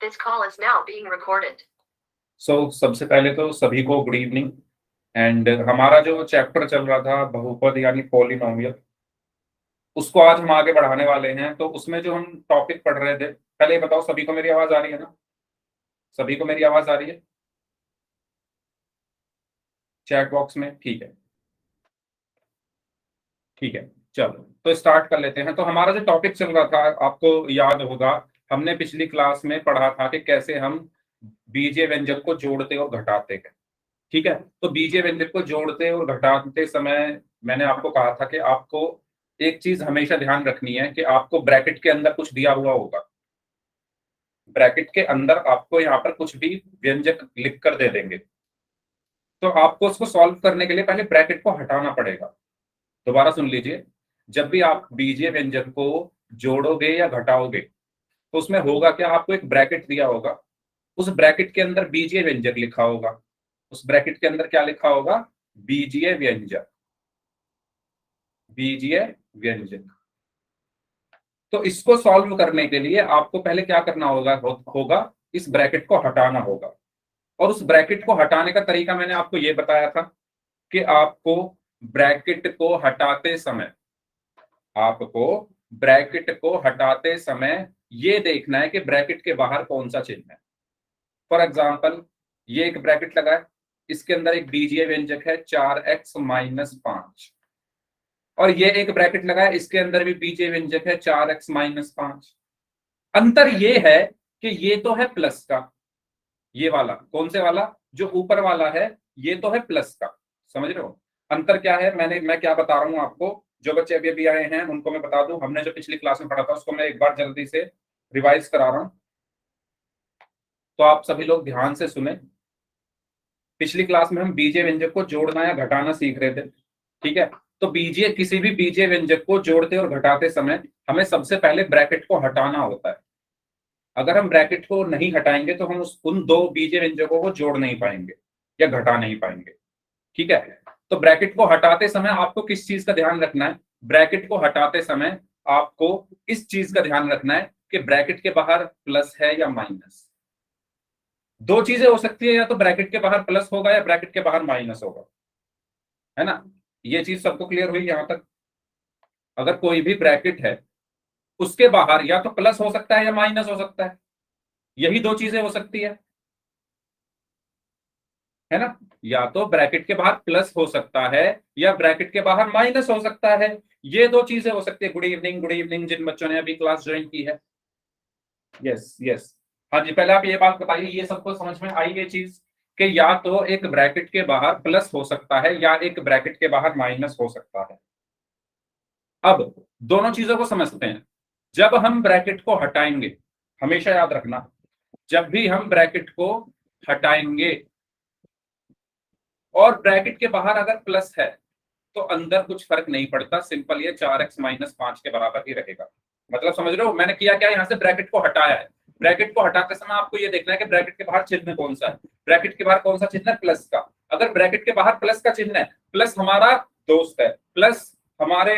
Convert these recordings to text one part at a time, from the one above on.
This call is now being recorded. सबसे पहले तो सभी को गुड इवनिंग। एंड हमारा जो चैप्टर चल रहा था बहुपद यानी पॉलिनोमियल, उसको आज हम आगे बढ़ाने वाले हैं। तो उसमें जो हम टॉपिक पढ़ रहे थे, पहले ये बताओ सभी को मेरी आवाज आ रही है ना? सभी को मेरी आवाज आ रही है चैट बॉक्स में? ठीक है, ठीक है, चलो तो स्टार्ट कर लेते हैं। तो हमारा जो टॉपिक चल रहा था, आपको याद होगा, हमने पिछली क्लास में पढ़ा था कि कैसे हम बीजीय व्यंजक को जोड़ते और घटाते हैं। ठीक है, तो बीजीय व्यंजक को जोड़ते और घटाते समय मैंने आपको कहा था कि आपको एक चीज हमेशा ध्यान रखनी है कि आपको ब्रैकेट के अंदर कुछ दिया हुआ होगा। ब्रैकेट के अंदर आपको यहाँ पर कुछ भी व्यंजक लिख कर दे देंगे, तो आपको उसको सॉल्व करने के लिए पहले ब्रैकेट को हटाना पड़ेगा। दोबारा सुन लीजिए, जब भी आप बीजीय व्यंजक को जोड़ोगे या घटाओगे तो उसमें होगा क्या, आपको एक ब्रैकेट दिया होगा, उस ब्रैकेट के अंदर बीजीय व्यंजक लिखा होगा। उस ब्रैकेट के अंदर क्या लिखा होगा? बीजीय व्यंजक, बीजीय व्यंजक। तो इसको सॉल्व करने के लिए आपको पहले क्या करना होगा, इस ब्रैकेट को हटाना होगा। और उस ब्रैकेट को हटाने का तरीका मैंने आपको ये बताया था कि आपको ब्रैकेट को हटाते समय, आपको ब्रैकेट को हटाते समय ये देखना है कि ब्रैकेट के बाहर कौन सा चिन्ह है। फॉर एग्जाम्पल, ये एक ब्रैकेट लगा है, इसके अंदर एक बीजीय व्यंजक है 4x-5, और ये एक ब्रैकेट लगा है, इसके अंदर भी बीजीय व्यंजक है 4x-5। अंतर ये है कि ये तो है प्लस का, ये वाला कौन से वाला, जो ऊपर वाला है, ये तो है प्लस का। समझ रहे हो अंतर क्या है? मैं क्या बता रहा हूं आपको, जो बच्चे अभी अभी आए हैं उनको मैं बता दूं, हमने जो पिछली क्लास में पढ़ा था उसको मैं एक बार जल्दी से रिवाइज करा रहा हूं, तो आप सभी लोग ध्यान से सुने। पिछली क्लास में हम बीजीय व्यंजक को जोड़ना या घटाना सीख रहे थे। ठीक है, तो बीजीय किसी भी बीजीय व्यंजक को जोड़ते और घटाते समय हमें सबसे पहले ब्रैकेट को हटाना होता है। अगर हम ब्रैकेट को नहीं हटाएंगे तो हम उन दो बीजीय व्यंजकों को जोड़ नहीं पाएंगे या घटा नहीं पाएंगे। ठीक है, तो ब्रैकेट को हटाते समय आपको किस चीज का ध्यान रखना है? ब्रैकेट को हटाते समय आपको इस चीज का ध्यान रखना है कि ब्रैकेट के बाहर प्लस है या माइनस। दो चीजें हो सकती है, या तो ब्रैकेट के बाहर प्लस होगा या ब्रैकेट के बाहर माइनस होगा, है ना? ये चीज सबको क्लियर हुई यहां तक? अगर कोई भी ब्रैकेट है उसके बाहर या तो प्लस हो सकता है या माइनस हो सकता है, यही दो चीजें हो सकती है ना? या तो ब्रैकेट के बाहर प्लस हो सकता है या ब्रैकेट के बाहर माइनस हो सकता है, ये दो चीजें हो सकती है। गुड इवनिंग, गुड इवनिंग जिन बच्चों ने अभी क्लास ज्वाइन की है। यस यस, हाँ जी, पहले आप ये बात बताइए, ये सबको समझ में आई ये चीज कि या तो एक ब्रैकेट के बाहर प्लस हो सकता है या एक ब्रैकेट के बाहर माइनस हो सकता है। अब दोनों चीजों को समझते हैं। जब हम ब्रैकेट को हटाएंगे, हमेशा याद रखना, जब भी हम ब्रैकेट को हटाएंगे और ब्रैकेट के बाहर अगर प्लस है तो अंदर कुछ फर्क नहीं पड़ता, सिंपल ये 4x-5 के बराबर ही रहेगा। मतलब समझ रहे हो मैंने किया क्या? यहाँ से ब्रैकेट को हटाया है। ब्रैकेट को हटाते समय आपको ये देखना है कि ब्रैकेट के बाहर चिन्ह कौन सा है। ब्रैकेट के बाहर कौन सा चिन्ह है? प्लस का। अगर ब्रैकेट के बाहर प्लस का चिन्ह है, प्लस हमारा दोस्त है, प्लस हमारे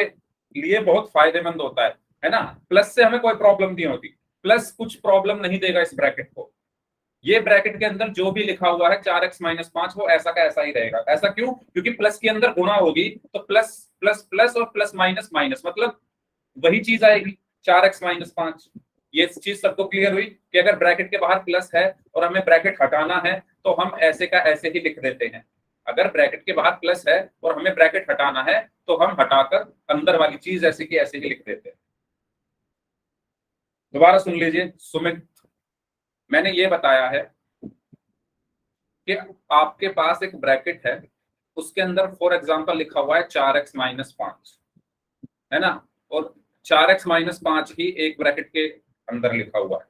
लिए बहुत फायदेमंद होता है ना? प्लस से हमें कोई प्रॉब्लम नहीं होती, प्लस कुछ प्रॉब्लम नहीं देगा इस ब्रैकेट को। ये ब्रैकेट के अंदर जो भी लिखा हुआ है 4x-5 वो ऐसा का ऐसा ही रहेगा। ऐसा क्यों? क्योंकि प्लस के अंदर गुणा होगी तो प्लस प्लस प्लस और प्लस माइनस माइनस, मतलब वही चीज आएगी 4x-5। ये चीज सबको क्लियर हुई कि अगर ब्रैकेट के बाहर प्लस है और हमें ब्रैकेट हटाना है तो हम ऐसे का ऐसे ही लिख देते हैं। अगर ब्रैकेट के बाहर प्लस है और हमें ब्रैकेट हटाना है तो हम हटाकर अंदर वाली चीज ऐसे की ऐसे ही लिख देते हैं। दोबारा सुन लीजिए सुमित, मैंने ये बताया है कि आपके पास एक ब्रैकेट है, उसके अंदर फॉर एग्जांपल लिखा हुआ है 4x-5, है ना? और 4x-5 ही एक ब्रैकेट के अंदर लिखा हुआ है।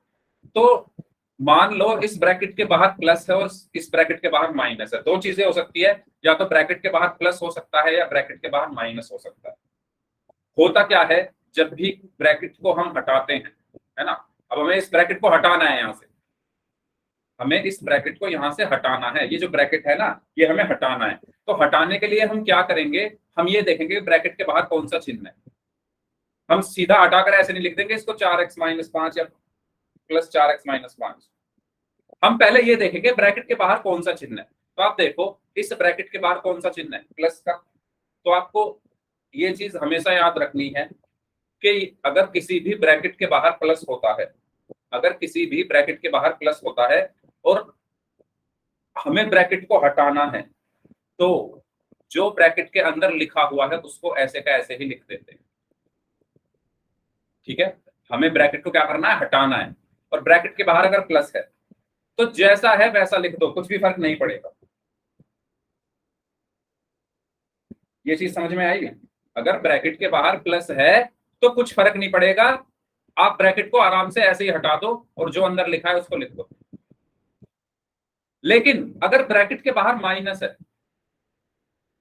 तो मान लो इस ब्रैकेट के बाहर प्लस है और इस ब्रैकेट के बाहर माइनस है। दो चीजें हो सकती है, या तो ब्रैकेट के बाहर प्लस हो सकता है या ब्रैकेट के बाहर माइनस हो सकता है। होता क्या है, जब भी ब्रैकेट को हम हटाते हैं, है ना? अब हमें इस ब्रैकेट को हटाना है, यहां से हमें इस ब्रैकेट को यहां से हटाना है। ये जो ब्रैकेट है ना, ये हमें हटाना है। तो हटाने के लिए हम क्या करेंगे, हम ये देखेंगे ब्रैकेट के बाहर कौन सा चिन्ह है। हम सीधा हटाकर ऐसे नहीं लिख देंगे इसको 4x-5 या प्लस 4x-5। हम पहले ये देखेंगे ब्रैकेट के बाहर कौन सा चिन्ह है। तो आप देखो इस ब्रैकेट के बाहर कौन सा चिन्ह है, प्लस का। तो आपको ये चीज हमेशा याद रखनी है कि अगर किसी भी ब्रैकेट के बाहर प्लस होता है, अगर किसी भी ब्रैकेट के बाहर प्लस होता है और हमें ब्रैकेट को हटाना है, तो जो ब्रैकेट के अंदर लिखा हुआ है उसको ऐसे का ऐसे ही लिख देते हैं। ठीक है, हमें ब्रैकेट को क्या करना है, हटाना है। और ब्रैकेट के बाहर अगर प्लस है तो जैसा है वैसा लिख दो, कुछ भी फर्क नहीं पड़ेगा। ये चीज समझ में आई? अगर ब्रैकेट के बाहर प्लस है तो कुछ फर्क नहीं पड़ेगा, आप ब्रैकेट को आराम से ऐसे ही हटा दो और जो अंदर लिखा है उसको लिख दो। लेकिन अगर ब्रैकेट के बाहर माइनस है,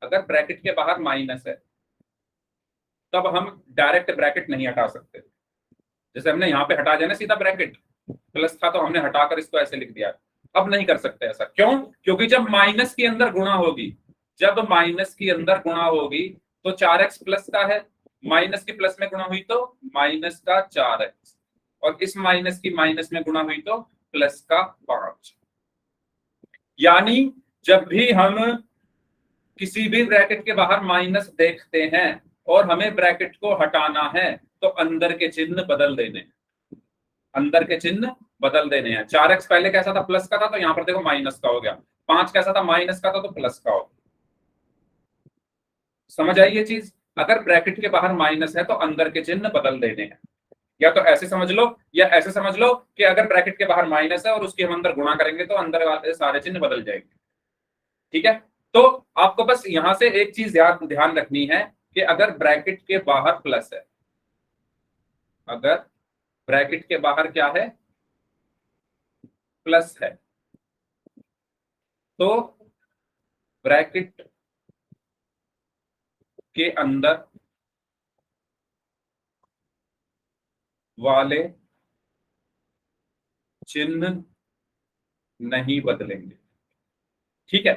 अगर ब्रैकेट के बाहर माइनस है तब हम डायरेक्ट ब्रैकेट नहीं हटा सकते। जैसे हमने यहाँ पे हटा दिया ना सीधा ब्रैकेट, प्लस था तो हमने हटाकर इसको ऐसे लिख दिया। अब नहीं कर सकते ऐसा, क्यों? क्योंकि जब माइनस के अंदर गुणा होगी, जब माइनस के अंदर गुणा होगी तो 4x प्लस का है, माइनस की प्लस में गुणा हुई तो माइनस का 4x, और इस माइनस की माइनस में गुणा हुई तो प्लस का 5। यानी जब भी हम किसी भी ब्रैकेट के बाहर माइनस देखते हैं और हमें ब्रैकेट को हटाना है तो अंदर के चिन्ह बदल देने हैं, अंदर के चिन्ह बदल देने हैं। 4x पहले कैसा था, प्लस का था, तो यहां पर देखो माइनस का हो गया। 5 कैसा था, माइनस का था, तो प्लस का हो गया। समझ आई ये चीज? अगर ब्रैकेट के बाहर माइनस है तो अंदर के चिन्ह बदल देने हैं। या तो ऐसे समझ लो या ऐसे समझ लो कि अगर ब्रैकेट के बाहर माइनस है और उसके हम अंदर गुणा करेंगे तो अंदर वाले सारे चिन्ह बदल जाएंगे। ठीक है, तो आपको बस यहां से एक चीज ध्यान रखनी है कि अगर ब्रैकेट के बाहर प्लस है, अगर ब्रैकेट के बाहर क्या है, प्लस है, तो ब्रैकेट के अंदर वाले चिन्ह नहीं बदलेंगे। ठीक है,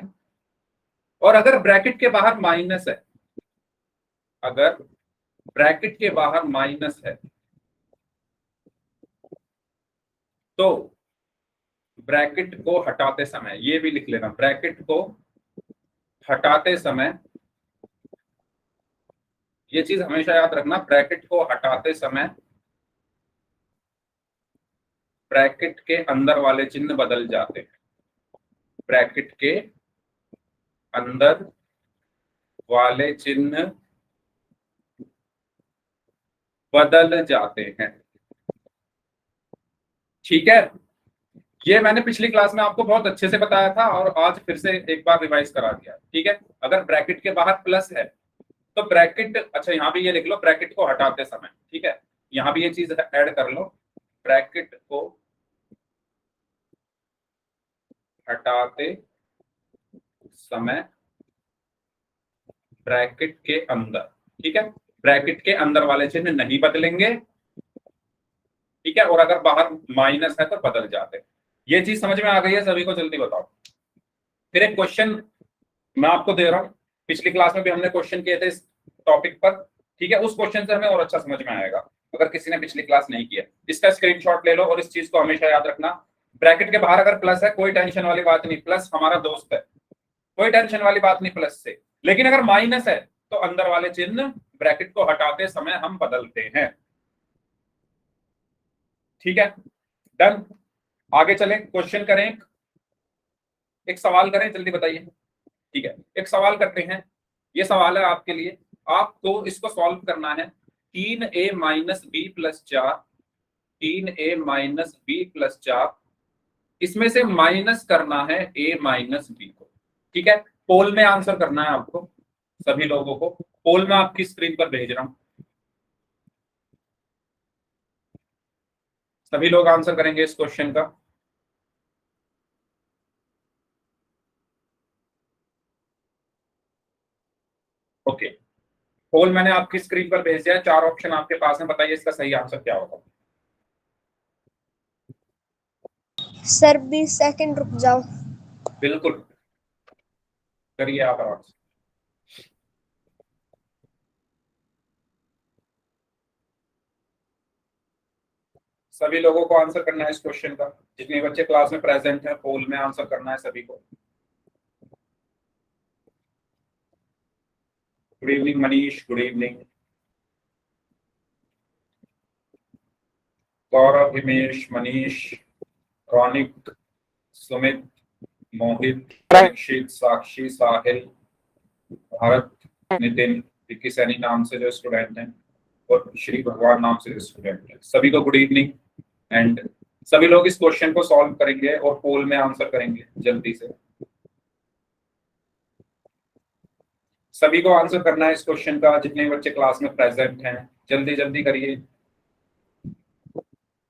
और अगर ब्रैकेट के बाहर माइनस है, अगर ब्रैकेट के बाहर माइनस है तो ब्रैकेट को हटाते समय, ये भी लिख लेना, ब्रैकेट को हटाते समय, ये चीज हमेशा याद रखना, ब्रैकेट को हटाते समय ब्रैकेट के अंदर वाले चिन्ह बदल जाते हैं, ब्रैकेट के अंदर वाले चिन्ह बदल जाते हैं। ठीक है, ये मैंने पिछली क्लास में आपको बहुत अच्छे से बताया था और आज फिर से एक बार रिवाइज करा दिया। ठीक है, अगर ब्रैकेट के बाहर प्लस है तो ब्रैकेट, अच्छा यहाँ भी ये लिख लो, ब्रैकेट को हटाते समय। ठीक है, यहाँ भी ये चीज ऐड कर लो, ब्रैकेट को हटाते समय ब्रैकेट के अंदर, ठीक है, ब्रैकेट के अंदर वाले चिन्ह नहीं बदलेंगे। ठीक है, और अगर बाहर माइनस है तो बदल जाते हैं। ये चीज समझ में आ गई है सभी को? जल्दी बताओ। फिर एक क्वेश्चन मैं आपको दे रहा हूं, पिछली क्लास में भी हमने क्वेश्चन किए थे इस टॉपिक पर। ठीक है, उस क्वेश्चन से हमें और अच्छा समझ में आएगा अगर किसी ने पिछली क्लास नहीं किया। इसका स्क्रीनशॉट ले लो और इस चीज को हमेशा याद रखना, ब्रैकेट के बाहर अगर प्लस है कोई टेंशन वाली बात नहीं, प्लस हमारा दोस्त है, कोई टेंशन वाली बात नहीं प्लस से। लेकिन अगर माइनस है तो अंदर वाले चिन्ह ब्रैकेट को हटाते समय हम बदलते हैं। ठीक है, डन। आगे चलें, क्वेश्चन करें, एक सवाल करें, जल्दी बताइए। ठीक है, एक सवाल करते हैं। ये सवाल है आपके लिए, आपको इसको सॉल्व करना है। 3a minus B plus 4, 3a minus B plus 4, इसमें से माइनस करना है a माइनस बी को। ठीक है, पोल में आंसर करना है आपको, सभी लोगों को पोल में आपकी स्क्रीन पर भेज रहा हूं, सभी लोग आंसर करेंगे इस क्वेश्चन का। ओके, पोल मैंने आपकी स्क्रीन पर भेज दिया है, 4 ऑप्शन आपके पास में, बताइए इसका सही आंसर क्या होगा। सर 20 सेकंड रुक जाओ। बिल्कुल, करिए आप आराम से। सभी लोगों को आंसर करना है इस क्वेश्चन का। जितने बच्चे क्लास में प्रेजेंट हैं पोल में आंसर करना है सभी को। Good evening Manish, good evening Gaurav, Himesh, Manish, Raunik, Sumit, Mohit, Dixit, Sakshi, Sahil, Bharat, Nitin, Vicky Saini नाम से जो स्टूडेंट हैं और श्री भगवान नाम से जो स्टूडेंट हैं, सभी को गुड इवनिंग। एंड सभी लोग इस क्वेश्चन को सॉल्व करेंगे और पोल में आंसर करेंगे जल्दी से। सभी को आंसर करना है इस क्वेश्चन का, जितने बच्चे क्लास में प्रेजेंट हैं जल्दी जल्दी करिए।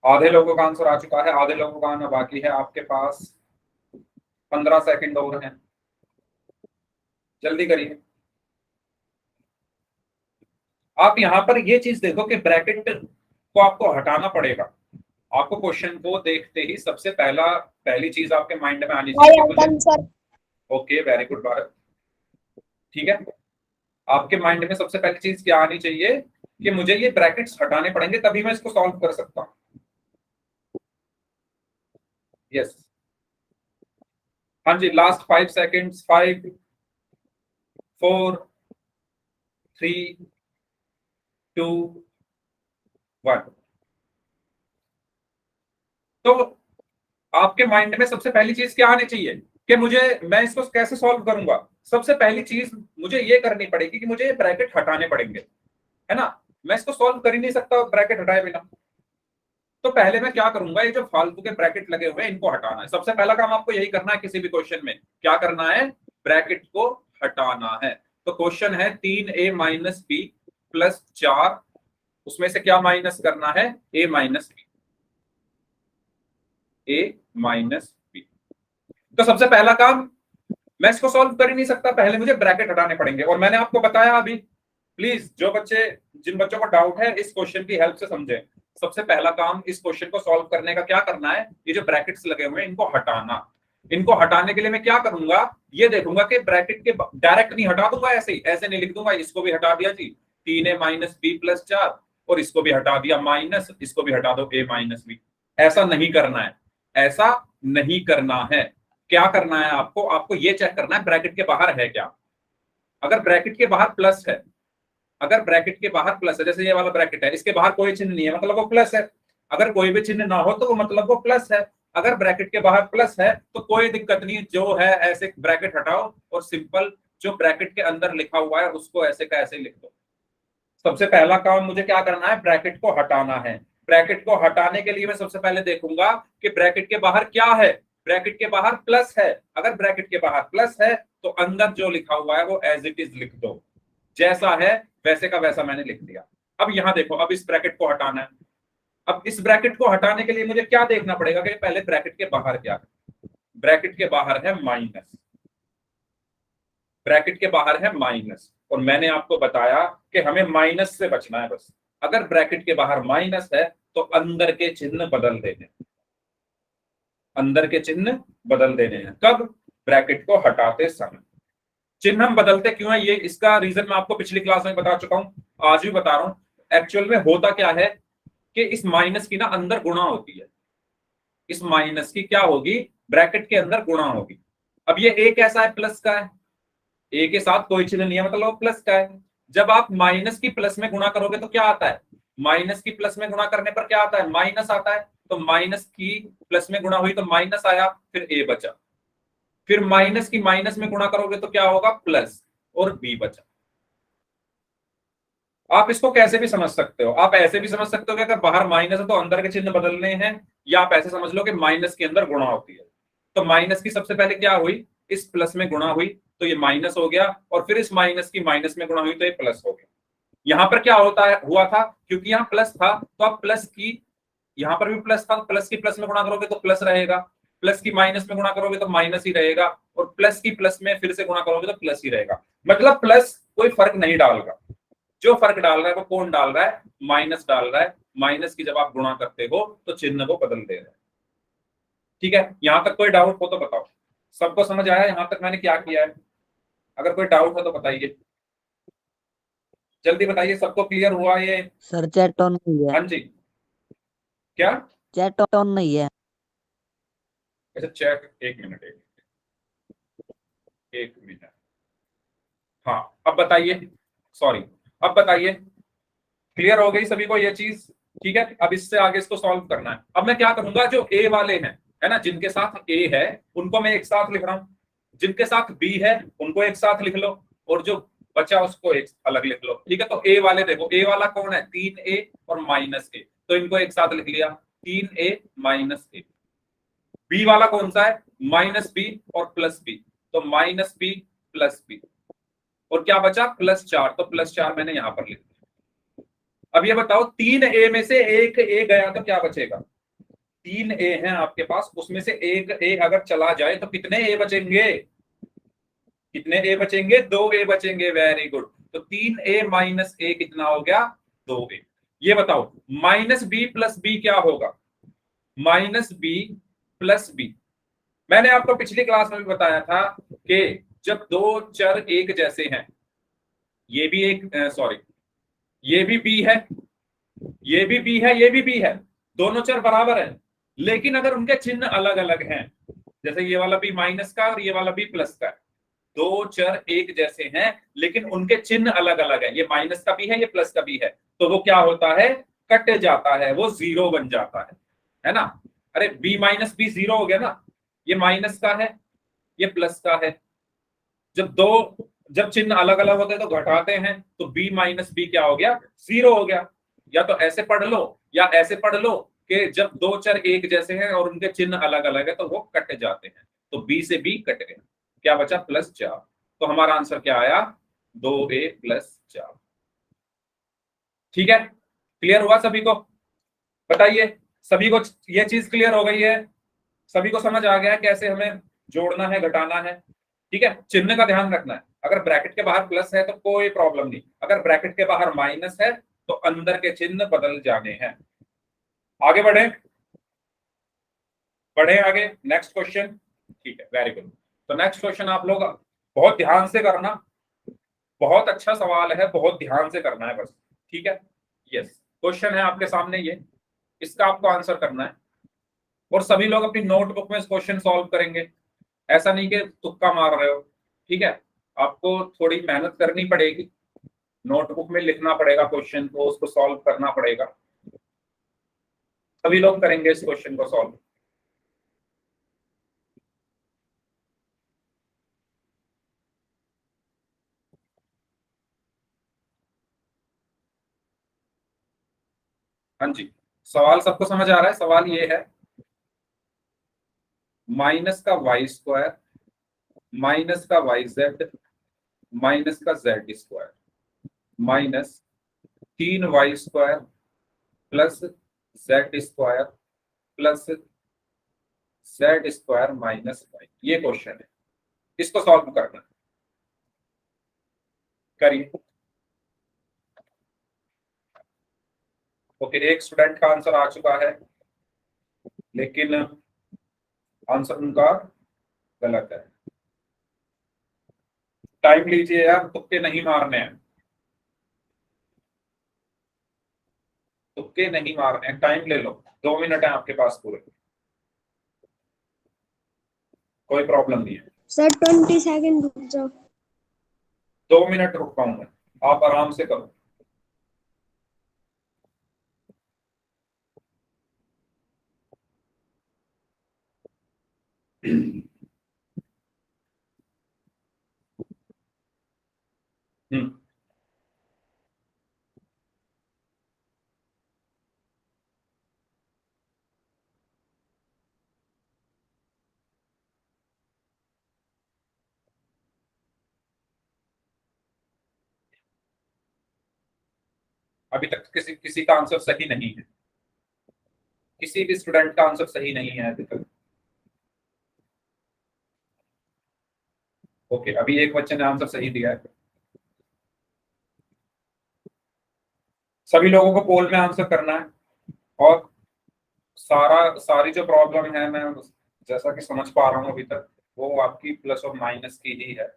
आधे लोगों का आंसर आ चुका है, आधे लोगों का आना बाकी है। आपके पास 15 सेकंड और हैं, जल्दी करिए। आप यहाँ पर ये चीज देखो कि ब्रैकेट को आपको हटाना पड़ेगा। आपको क्वेश्चन को देखते ही सबसे पहली चीज आपके माइंड में आनी चाहिए sir. Okay, very good Bharat, ठीक है। आपके माइंड में सबसे पहली चीज क्या आनी चाहिए कि मुझे ये ब्रैकेट्स हटाने पड़ेंगे तभी मैं इसको सॉल्व कर सकता हूं। यस, हाँ जी, लास्ट 5 सेकेंड्स, 5 4 3 2 1। तो आपके माइंड में सबसे पहली चीज क्या आनी चाहिए कि मैं इसको कैसे सॉल्व करूंगा। सबसे पहली चीज मुझे ये करनी पड़ेगी कि मुझे ये ब्रैकेट हटाने पड़ेंगे, है ना। मैं इसको सॉल्व कर ही नहीं सकता ब्रैकेट हटाए बिना। तो पहले मैं क्या करूंगा, ये जो फालतू के ब्रैकेट लगे हुए हैं इनको हटाना है। सबसे पहला काम आपको यही करना है किसी भी क्वेश्चन में, क्या करना है, ब्रैकेट को हटाना है। तो क्वेश्चन है 3a माइनस बी प्लस 4, उसमें से क्या माइनस करना है, a minus B, a minus B. तो सबसे पहला काम, मैं इसको सॉल्व कर ही नहीं सकता, पहले मुझे ब्रैकेट हटाने पड़ेंगे। और मैंने आपको बताया अभी, प्लीज जिन बच्चों को डाउट है इस क्वेश्चन की हेल्प से समझें। सबसे पहला काम इस क्वेश्चन को सॉल्व करने का क्या करना है, ये जो ब्रैकेट्स लगे हुए हैं इनको हटाना। इनको हटाने के लिए मैं क्या करूंगा, ये देखूंगा कि ब्रैकेट के डायरेक्ट नहीं हटा दूंगा, ऐसे नहीं लिख दूंगा। इसको भी हटा दिया जी, 3a माइनस बी प्लस 4, और इसको भी हटा दिया माइनस, इसको भी हटा दो a माइनस बी। ऐसा नहीं करना है, ऐसा नहीं करना है। क्या करना है आपको ये चेक करना है ब्रैकेट के बाहर है क्या। अगर ब्रैकेट के बाहर प्लस है, अगर ब्रैकेट के बाहर प्लस है, जैसे ये वाला ब्रैकेट है, इसके बाहर कोई चिन्ह नहीं है, मतलब वो प्लस है। अगर कोई भी चिन्ह ना हो तो वो मतलब वो प्लस है। अगर ब्रैकेट के बाहर प्लस है तो कोई दिक्कत नहीं, जो है ऐसे ब्रैकेट हटाओ और सिंपल जो ब्रैकेट के अंदर लिखा हुआ है उसको ऐसे का ऐसे लिख दो। सबसे पहला काम मुझे क्या करना है, ब्रैकेट को हटाना है। ब्रैकेट को हटाने के लिए मैं सबसे पहले देखूंगा कि ब्रैकेट के बाहर क्या है। ब्रैकेट के बाहर प्लस है, अगर ब्रैकेट के बाहर प्लस है तो अंदर जो लिखा हुआ है वो एज इट इज लिख दो, जैसा है वैसे का वैसा मैंने लिख दिया। अब यहां देखो, अब इस ब्रैकेट को हटाना है। अब इस ब्रैकेट को हटाने के लिए मुझे क्या देखना पड़ेगा कि पहले ब्रैकेट के बाहर क्या है। ब्रैकेट के बाहर है माइनस, ब्रैकेट के बाहर है माइनस, और मैंने आपको बताया कि हमें माइनस से बचना है बस। अगर ब्रैकेट के बाहर माइनस है तो अंदर के चिन्ह बदल देने, अंदर के चिन्ह बदल देने हैं। कब, ब्रैकेट को हटाते समय। चिन्ह हम बदलते क्यों है, ये इसका रीजन मैं आपको पिछली क्लास में बता चुका हूं, आज भी बता रहा हूं। एक्चुअल में होता क्या है कि इस माइनस की ना अंदर गुणा होती है, इस माइनस की क्या होगी, ब्रैकेट के अंदर गुणा होगी। अब ये a कैसा है, प्लस का है, a के साथ कोई चिन्ह नहीं है मतलब प्लस का है। जब आप माइनस की प्लस में गुणा करोगे तो क्या आता है, माइनस की प्लस में गुणा करने पर क्या आता है, माइनस आता है। तो माइनस की प्लस में गुणा हुई तो माइनस आया, फिर a बचा। फिर माइनस की माइनस में गुणा करोगे तो क्या होगा, प्लस, और b बचा। आप इसको कैसे भी समझ सकते हो, आप ऐसे भी समझ सकते हो कि अगर बाहर माइनस है तो अंदर के चिन्ह बदलने हैं, या आप ऐसे समझ लो कि माइनस के अंदर गुणा होती है। तो माइनस की सबसे पहले क्या हुई, इस प्लस में गुणा हुई तो ये माइनस हो गया, और फिर इस माइनस की माइनस में गुणा हुई तो ये प्लस हो गया। यहां पर क्या हुआ था, क्योंकि यहाँ प्लस था तो अब प्लस की, यहां पर भी प्लस था, प्लस की प्लस में गुणा करोगे तो प्लस रहेगा, प्लस की माइनस में गुणा करोगे तो माइनस ही रहेगा, और प्लस की प्लस में फिर से गुणा करोगे तो प्लस ही रहेगा। मतलब प्लस कोई फर्क नहीं डालेगा। जो फर्क डाल रहा है वो कौन डाल रहा है, माइनस डाल रहा है। माइनस की जब आप गुणा करते हो तो चिन्ह को बदल दे रहे हैं। ठीक है, यहां तक कोई डाउट हो तो बताओ। सबको समझ आया यहां तक मैंने क्या किया है? अगर कोई डाउट हो तो बताइए, जल्दी बताइए। सबको क्लियर हुआ ये? सर चैट ऑन नहीं है। हाँ जी, क्या चैट ऑन नहीं है। अच्छा चेक, एक मिनट। हाँ अब बताइए, सॉरी, अब बताइए क्लियर हो गई सभी को ये चीज? ठीक है, अब इससे आगे इसको सॉल्व करना है। अब मैं क्या करूंगा, जो ए वाले हैं, है ना, जिनके साथ ए है उनको मैं एक साथ लिख रहा हूं, जिनके साथ बी है उनको एक साथ लिख लो, और जो बचा उसको एक अलग लिख लो। ठीक है, तो ए वाले देखो, ए वाला कौन है, 3a और -a, तो इनको एक साथ लिख लिया, 3a -a। बी वाला कौन सा है, -b और +b, तो -b +b, और क्या बचा, +4, तो +4 मैंने यहां पर लिख दिया। अब ये बताओ 3a में से एक ए गया तो क्या बचेगा, 3a है आपके पास, उसमें से एक ए अगर चला जाए तो कितने ए बचेंगे, कितने ए बचेंगे, 2a बचेंगे। वेरी गुड, तो 3a -a कितना हो गया, 2a। ये बताओ -b + b क्या होगा, -b + b। मैंने आपको पिछली क्लास में भी बताया था कि जब दो चर एक जैसे हैं, ये भी एक सॉरी, ये भी b है, ये भी b है, ये भी b है, दोनों चर बराबर हैं, लेकिन अगर उनके चिन्ह अलग अलग हैं, जैसे ये वाला b माइनस का और ये वाला b प्लस का, दो चर एक जैसे हैं लेकिन उनके चिन्ह अलग अलग है, ये माइनस का भी है, ये प्लस का भी है, तो वो क्या होता है, कट जाता है, वो जीरो बन जाता है ना। अरे b -b जीरो हो गया ना, ये माइनस का है, ये प्लस का है। जब चिन्ह अलग अलग होते हैं तो घटाते हैं, तो b -b क्या हो गया, जीरो हो गया। या तो ऐसे पढ़ लो या ऐसे पढ़ लो कि जब दो चर एक जैसे हैं और उनके चिन्ह अलग अलग है तो वो कट जाते हैं, तो b से b कट गया, क्या बचा, +4। तो हमारा आंसर क्या आया, 2a + 4। ठीक है, क्लियर हुआ सभी को? बताइए, सभी को ये चीज क्लियर हो गई है? सभी को समझ आ गया है कैसे हमें जोड़ना है, घटाना है? ठीक है, चिन्ह का ध्यान रखना है, अगर ब्रैकेट के बाहर प्लस है तो कोई प्रॉब्लम नहीं, अगर ब्रैकेट के बाहर माइनस है तो अंदर के चिन्ह बदल जाने हैं। आगे बढ़े, बढ़े आगे, नेक्स्ट क्वेश्चन। ठीक है, वेरी गुड। तो नेक्स्ट क्वेश्चन आप लोग बहुत ध्यान से करना, बहुत अच्छा सवाल है, बहुत ध्यान से करना है बस। ठीक है, यस, क्वेश्चन है आपके सामने ये, इसका आपको आंसर करना है, और सभी लोग अपनी नोटबुक में इस क्वेश्चन सॉल्व करेंगे, ऐसा नहीं कि तुक्का मार रहे हो। ठीक है, आपको थोड़ी मेहनत करनी पड़ेगी, नोटबुक में लिखना पड़ेगा क्वेश्चन को, उसको सॉल्व करना पड़ेगा। सभी लोग करेंगे इस क्वेश्चन को सॉल्व। हाँ जी, सवाल सबको समझ आ रहा है? सवाल ये है, -का y² -का yz -का z² -3y² +z² z² - ये क्वेश्चन है, इसको सॉल्व करना है। करिए। ओके, एक स्टूडेंट का आंसर आ चुका है, लेकिन आंसर उनका गलत है। टाइम लीजिए यार, तुक्के नहीं मारने हैं, तुक्के नहीं मारने हैं, टाइम ले लो, 2 मिनट है आपके पास पूरे, कोई प्रॉब्लम नहीं है। सर 20 सेकंड रुक जाओ। 2 मिनट रुक पाऊंगा, आप आराम से करो। हम्म, अभी तक किसी किसी का आंसर सही नहीं है, किसी भी स्टूडेंट का आंसर सही नहीं है अभी तक। ओके, अभी एक बच्चे ने आंसर सही दिया है। सभी लोगों को पोल में आंसर करना है, और सारी जो प्रॉब्लम है मैं जैसा कि समझ पा रहा हूँ अभी तक, वो आपकी प्लस और माइनस की ही है।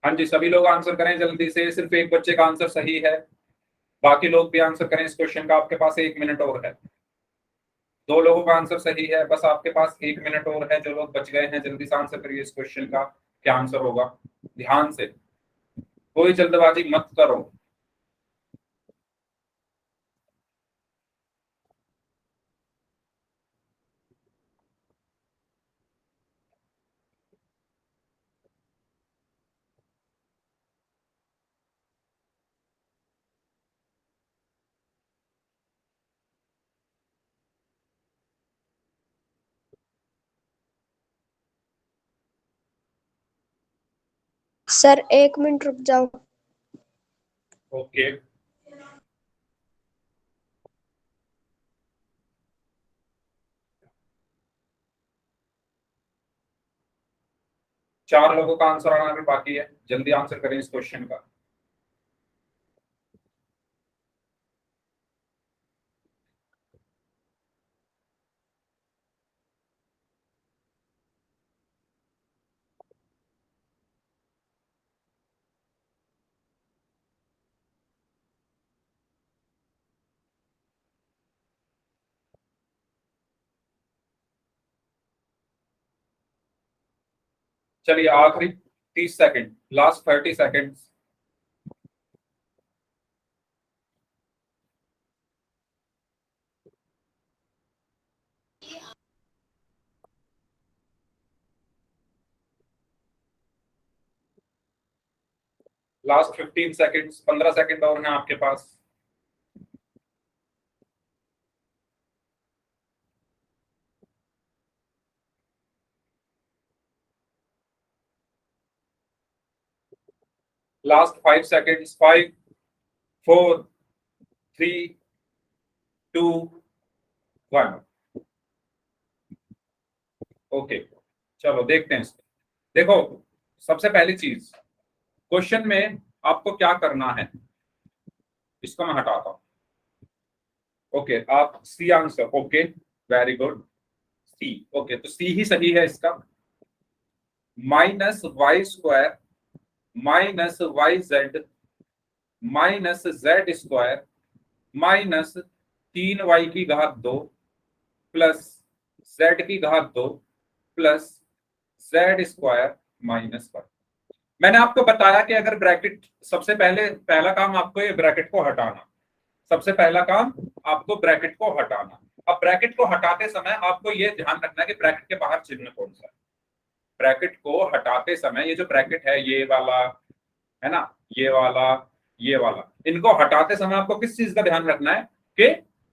हाँ जी, सभी लोग आंसर करें जल्दी से, सिर्फ एक बच्चे का आंसर सही है, बाकी लोग भी आंसर करें इस क्वेश्चन का, आपके पास 1 मिनट और है। 2 लोगों का आंसर सही है, बस आपके पास 1 मिनट और है। जो लोग बच गए हैं जल्दी से आंसर करिए इस क्वेश्चन का, क्या आंसर होगा, ध्यान से, कोई जल्दबाजी मत करो। सर 1 मिनट रुक जाओ। ओके, चार लोगों का आंसर आना भी बाकी है, जल्दी आंसर करें इस क्वेश्चन का। चलिए आखिरी 30 second, last 30 second. Last 15 second, 15 second और हैं आपके पास। Last 5 second, 5, 4, 3, 2, 1। ओके, चलो देखते हैं इसको। देखो, सबसे पहली चीज क्वेश्चन में आपको क्या करना है, इसको मैं हटाता हूं। ओके, आप C answer, okay very good, C. Okay, तो सी ही सही है इसका। -y² -yz -z² -3y² plus z² plus z²-1। मैंने आपको बताया कि अगर ब्रैकेट, सबसे पहले पहला काम आपको ये ब्रैकेट को हटाना, सबसे पहला काम आपको ब्रैकेट को हटाना। अब ब्रैकेट को हटाते समय आपको ये ध्यान रखना है कि ब्रैकेट के बाहर चिन्ह कौन सा है। ब्रैकेट को हटाते समय ये जो ब्रैकेट है, ये वाला है ना, ये वाला, ये वाला, इनको हटाते समय आपको किस चीज का ध्यान रखना है कि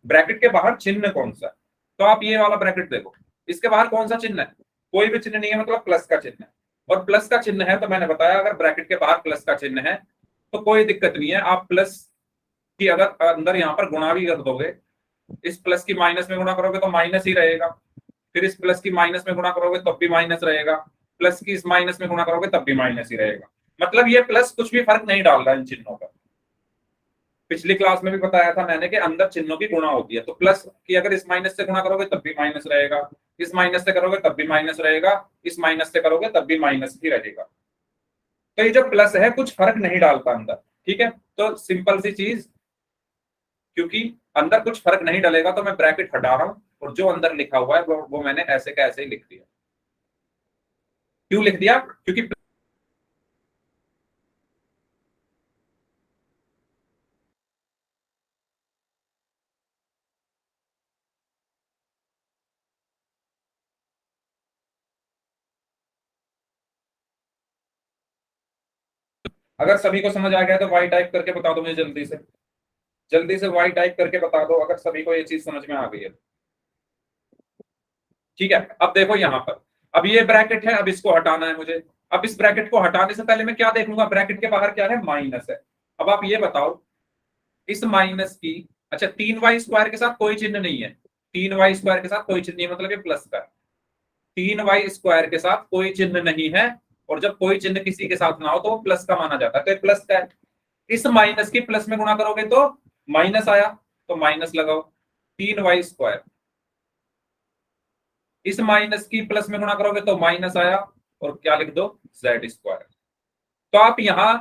ब्रैकेट के बाहर चिन्ह कौन सा है। तो आप ये वाला ब्रैकेट देखो, इसके बाहर कौन सा चिन्ह है, कोई भी चिन्ह नहीं है, मतलब प्लस का चिन्ह है। और प्लस का चिन्ह है तो मैंने बताया अगर ब्रैकेट के बाहर प्लस का चिन्ह है तो कोई दिक्कत नहीं है, आप प्लस की अगर अंदर यहाँ पर गुणा भी कर दोगे, इस प्लस की माइनस में गुणा करोगे तो माइनस ही रहेगा, फिर इस प्लस की माइनस में गुणा करोगे तब भी माइनस रहेगा, प्लस की इस माइनस में गुणा करोगे तब भी माइनस ही रहेगा। मतलब ये प्लस कुछ भी फर्क नहीं डाल रहा इन चिन्हों का। पिछली क्लास में भी बताया था मैंने कि अंदर चिन्हों की गुणा होती है, तो प्लस की अगर इस माइनस से गुणा करोगे तब भी माइनस रहेगा, इस माइनस से करोगे तब भी माइनस रहेगा, इस माइनस से करोगे तब भी माइनस ही रहेगा। तो ये जो प्लस है कुछ फर्क नहीं डालता अंदर, ठीक है। तो सिंपल सी चीज, क्योंकि अंदर कुछ फर्क नहीं डलेगा तो मैं ब्रैकेट हटा रहा हूं, और जो अंदर लिखा हुआ है वो मैंने ऐसे का ऐसे ही लिख दिया। क्यों लिख दिया, क्योंकि अगर सभी को समझ आ गया तो वाई टाइप करके बता दो मुझे जल्दी से, जल्दी से वाई टाइप करके बता दो अगर सभी को ये चीज समझ में आ गई है। ठीक है, अब देखो यहाँ पर, अब ये ब्रैकेट है, अब इसको हटाना है मुझे। अब इस ब्रैकेट को हटाने से पहले मैं क्या देखूंगा, ब्रैकेट के बाहर क्या है, माइनस है। अब आप ये बताओ, इस माइनस की, अच्छा 3y² के साथ कोई चिन्ह नहीं है, 3y² के साथ कोई चिन्ह नहीं है, मतलब ये प्लस का है। 3y² के साथ कोई चिन्ह नहीं है, और जब कोई चिन्ह किसी के साथ ना हो तो वो प्लस का माना जाता है, तो ये प्लस का है। इस माइनस की प्लस में गुणा करोगे तो माइनस आया, तो माइनस लगाओ 3y²। इस माइनस की प्लस में गुणा करोगे तो माइनस आया, और क्या लिख दो, z²। तो आप यहाँ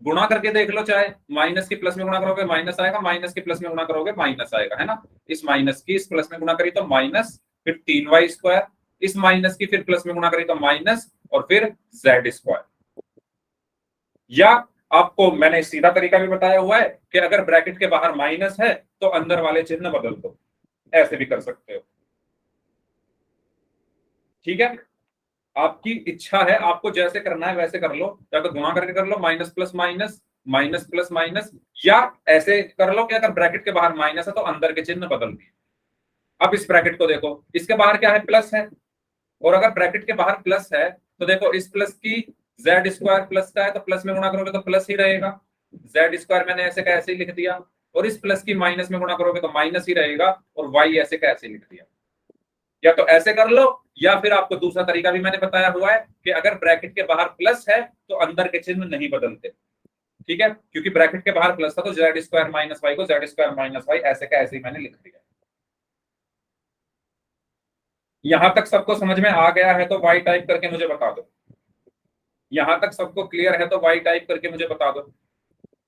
गुणा करके देख लो, चाहे माइनस के प्लस में गुणा करोगे माइनस आएगा, माइनस के प्लस में गुणा करोगे माइनस आएगा, है ना। इस माइनस की इस प्लस में गुणा करी तो माइनस, फिर 3y², इस माइनस की फिर प्लस में गुणा करी तो माइनस, और फिर z²। या आपको मैंने सीधा तरीका भी बताया हुआ है कि अगर ब्रैकेट के बाहर माइनस है तो अंदर वाले चिन्ह बदल दो, ऐसे भी कर सकते हो। ठीक है, आपकी इच्छा है, आपको जैसे करना है वैसे कर लो, या तो गुणा करके कर लो, minus plus minus, minus plus minus, या ऐसे कर लो कि अगर ब्रैकेट के बाहर माइनस है तो अंदर के चिन्ह बदल दिए। अब इस ब्रैकेट को देखो, इसके बाहर क्या है, प्लस है, और अगर ब्रैकेट के बाहर प्लस है तो देखो इस प्लस की z² प्लस का है तो प्लस में गुणा करोगे तो प्लस ही रहेगा, z² मैंने ऐसे का ऐसे ही लिख दिया, और इस प्लस की माइनस में गुणा करोगे तो माइनस ही रहेगा, और y ऐसे का ऐसे लिख दिया। या तो ऐसे कर लो, या फिर आपको दूसरा तरीका भी मैंने बताया हुआ है कि अगर ब्रैकेट के बाहर प्लस है तो अंदर के चिन्ह नहीं बदलते। ठीक है, क्योंकि ब्रैकेट के बाहर प्लस था तो z² माइनस वाई को z² माइनस वाई ऐसे का ऐसे ही मैंने लिख दिया। यहां तक सबको समझ में आ गया है तो y टाइप करके मुझे बता दो। यहां तक सबको क्लियर है तो y टाइप करके मुझे बता दो।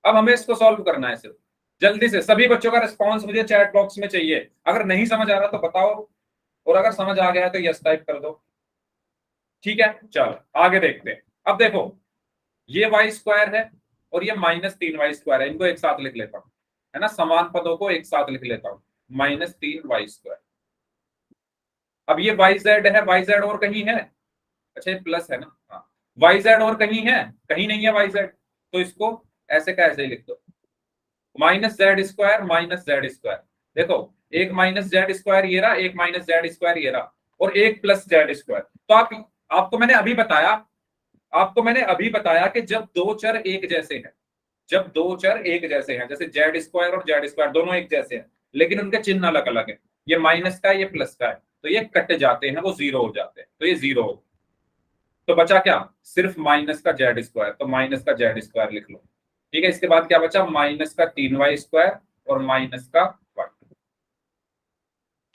अब हमें इसको सॉल्व करना है, सिर्फ जल्दी से सभी बच्चों का रिस्पॉन्स मुझे चैट बॉक्स में चाहिए। अगर नहीं समझ आ रहा तो बताओ, और अगर समझ आ गया है तो यस टाइप कर दो। ठीक है, चलो आगे देखते हैं। अब देखो ये y² है और ये -3y² है, इनको एक साथ लिख लेता हूं, है ना, समान पदों को एक साथ लिख लेता हूं, -3y²। अब ये yz है, yz और कहीं है, अच्छा ये प्लस है ना, हाँ, yz और कहीं है, कहीं नहीं है yz, तो इसको ऐसे का ऐसे ही लिख दो, -z² माइनस z²। देखो एक -z² ये रहा, एक -z² ये रहा, और एक प्लस z²। तो आपको मैंने अभी बताया कि जब दो चर एक जैसे हैं, जब दो चर एक जैसे हैं, जैसे z² और z² दोनों एक जैसे हैं लेकिन उनके चिन्ह अलग अलग है, ये माइनस का है ये प्लस का है, तो ये कट जाते हैं, वो जीरो हो जाते हैं, तो ये जीरो हो, तो बचा क्या, सिर्फ माइनस का z², तो माइनस का z² लिख लो। ठीक है, इसके बाद क्या बचा, माइनस का 3y² और माइनस का y।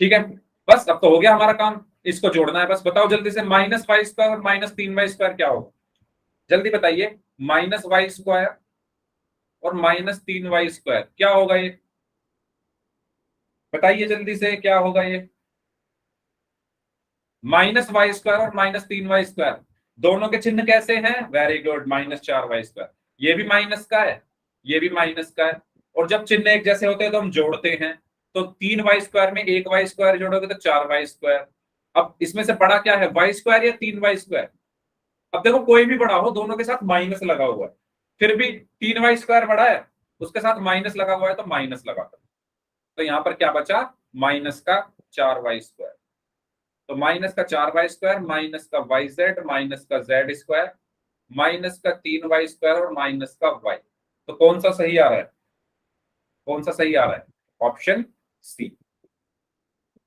ठीक है, बस अब तो हो गया हमारा काम, इसको जोड़ना है बस। बताओ जल्दी से, -y² और -3y² क्या होगा, जल्दी बताइए। -y² और -3y² क्या होगा ये, बताइए जल्दी से क्या होगा ये। -y² और -3y² दोनों के चिन्ह कैसे हैं, वेरी गुड, -4y²। ये भी माइनस का है, ये भी माइनस का है, और जब चिन्ह एक जैसे होते हैं तो हम जोड़ते हैं, तो 3y² में 1y² जोड़ोगे तो 4y²। अब इसमें से बड़ा क्या है, y² या 3y²। अब देखो कोई भी बड़ा हो, दोनों के साथ माइनस लगा हुआ है, फिर भी 3y² बड़ा है, उसके साथ माइनस लगा हुआ है तो माइनस लगा दो, तो यहां पर क्या बचा, माइनस का 4y²। तो माइनस का 4y² माइनस का yz माइनस का z², माइनस का 3y² और माइनस का y। तो कौन सा सही आ रहा है, कौन सा सही आ रहा है, ऑप्शन सी।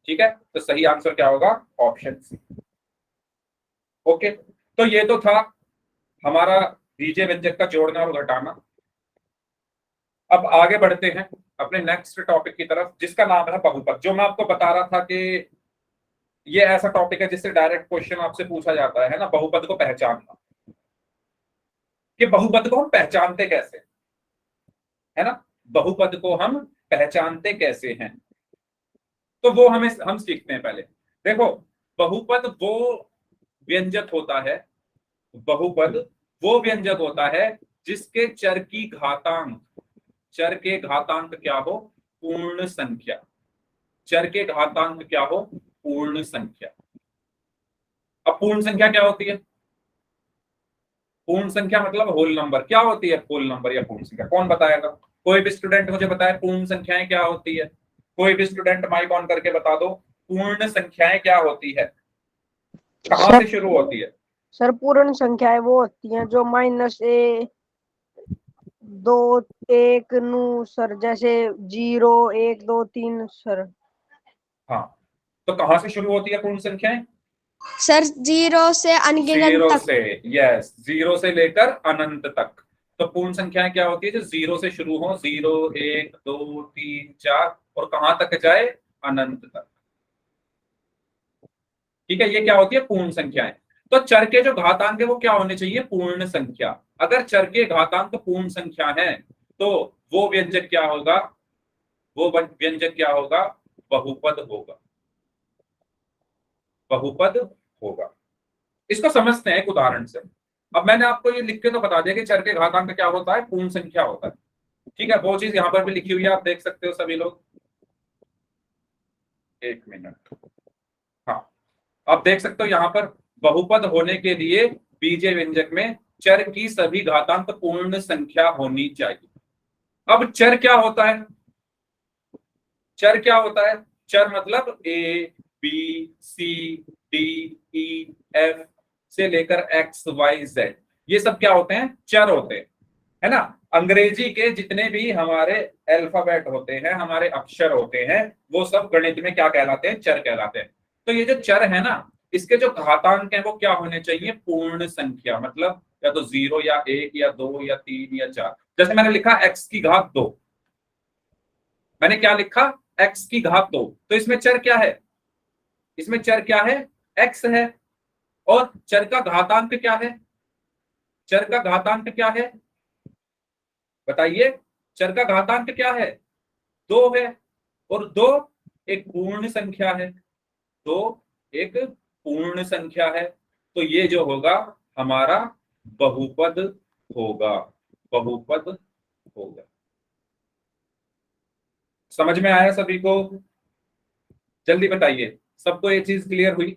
ठीक है, तो सही आंसर क्या होगा, ऑप्शन सी। ओके, तो ये तो था हमारा बीजीय व्यंजक का जोड़ना और घटाना। अब आगे बढ़ते हैं अपने नेक्स्ट टॉपिक की तरफ, जिसका नाम है बहुपद। जो मैं आपको बता रहा था कि ये ऐसा टॉपिक है जिससे डायरेक्ट क्वेश्चन आपसे पूछा जाता है ना, बहुपद को पहचानना, कि बहुपद को हम पहचानते कैसे, है ना, बहुपद को हम पहचानते कैसे हैं, तो वो हम सीखते हैं। पहले देखो, बहुपद वो व्यंजक होता है, बहुपद वो व्यंजक होता है जिसके चर की घातांक, चर के घातांक क्या हो, पूर्ण संख्या, चर के घातांक क्या हो, पूर्ण संख्या। अब पूर्ण संख्या क्या होती है, पूर्ण संख्या मतलब होल नंबर। क्या होती है होल नंबर या पूर्ण संख्या, कौन बताएगा, कोई भी स्टूडेंट मुझे बताए पूर्ण संख्याएं क्या होती है, कोई भी स्टूडेंट माइक ऑन करके बता दो, पूर्ण संख्याएं क्या होती है, कहां से शुरू होती है। सर पूर्ण संख्याएं वो होती हैं जो -1 2 1 नु सर, जैसे 0 1 2 3 सर। हाँ, तो कहां से शुरू होती है पूर्ण संख्याएं, सर 0 से अनगिनत जीरो तक। से, यस, 0 से लेकर अनंत तक। तो पूर्ण संख्याएं क्या होती है, जो 0 से शुरू हो, 0 1 2 3 4 और कहां तक जाए, अनंत तक। ठीक है, ये क्या होती है, पूर्ण संख्याएं। तो चर के जो घातांक है वो क्या होने चाहिए, पूर्ण संख्या। अगर चर के घातांक पूर्ण संख्या है तो वो व्यंजक क्या होगा, वो व्यंजक क्या होगा, बहुपद होगा, बहुपद होगा। इसको समझते हैं एक उदाहरण से। अब मैंने आपको ये लिख के तो बता दिया कि चर के घातांक क्या होता है, पूर्ण संख्या होता है। ठीक है, वो चीज यहां पर भी लिखी हुई है, आप देख सकते हो सभी लोग। एक मिनट, हाँ, आप देख सकते हो यहां पर बहुपद होने के लिए बीजीय व्यंजक में चर की सभी घातांक पूर्ण संख्या होनी चाहिए। अब चर क्या होता है, चर क्या होता है, चर मतलब A B C D E F से लेकर एक्स वाई जेड, ये सब क्या होते हैं, चर होते हैं, है ना। अंग्रेजी के जितने भी हमारे अल्फाबेट होते हैं, हमारे अक्षर होते हैं, वो सब गणित में क्या कहलाते हैं, चर कहलाते हैं। तो ये जो चर है ना, इसके जो घातांक हैं वो क्या होने चाहिए, पूर्ण संख्या, मतलब या तो 0 या 1 या 2 या 3 या 4। जैसे मैंने लिखा x की घात 2, मैंने क्या लिखा, x की घात 2, तो इसमें चर क्या है, इसमें चर क्या है, x है। और चर का घातांक क्या है, चर का घातांक क्या है, बताइए, चर का घातांक क्या है, 2 है। और 2 एक पूर्ण संख्या है, 2 एक पूर्ण संख्या है, तो ये जो होगा हमारा बहुपद होगा, बहुपद होगा। समझ में आया सभी को, जल्दी बताइए, सबको ये चीज क्लियर हुई।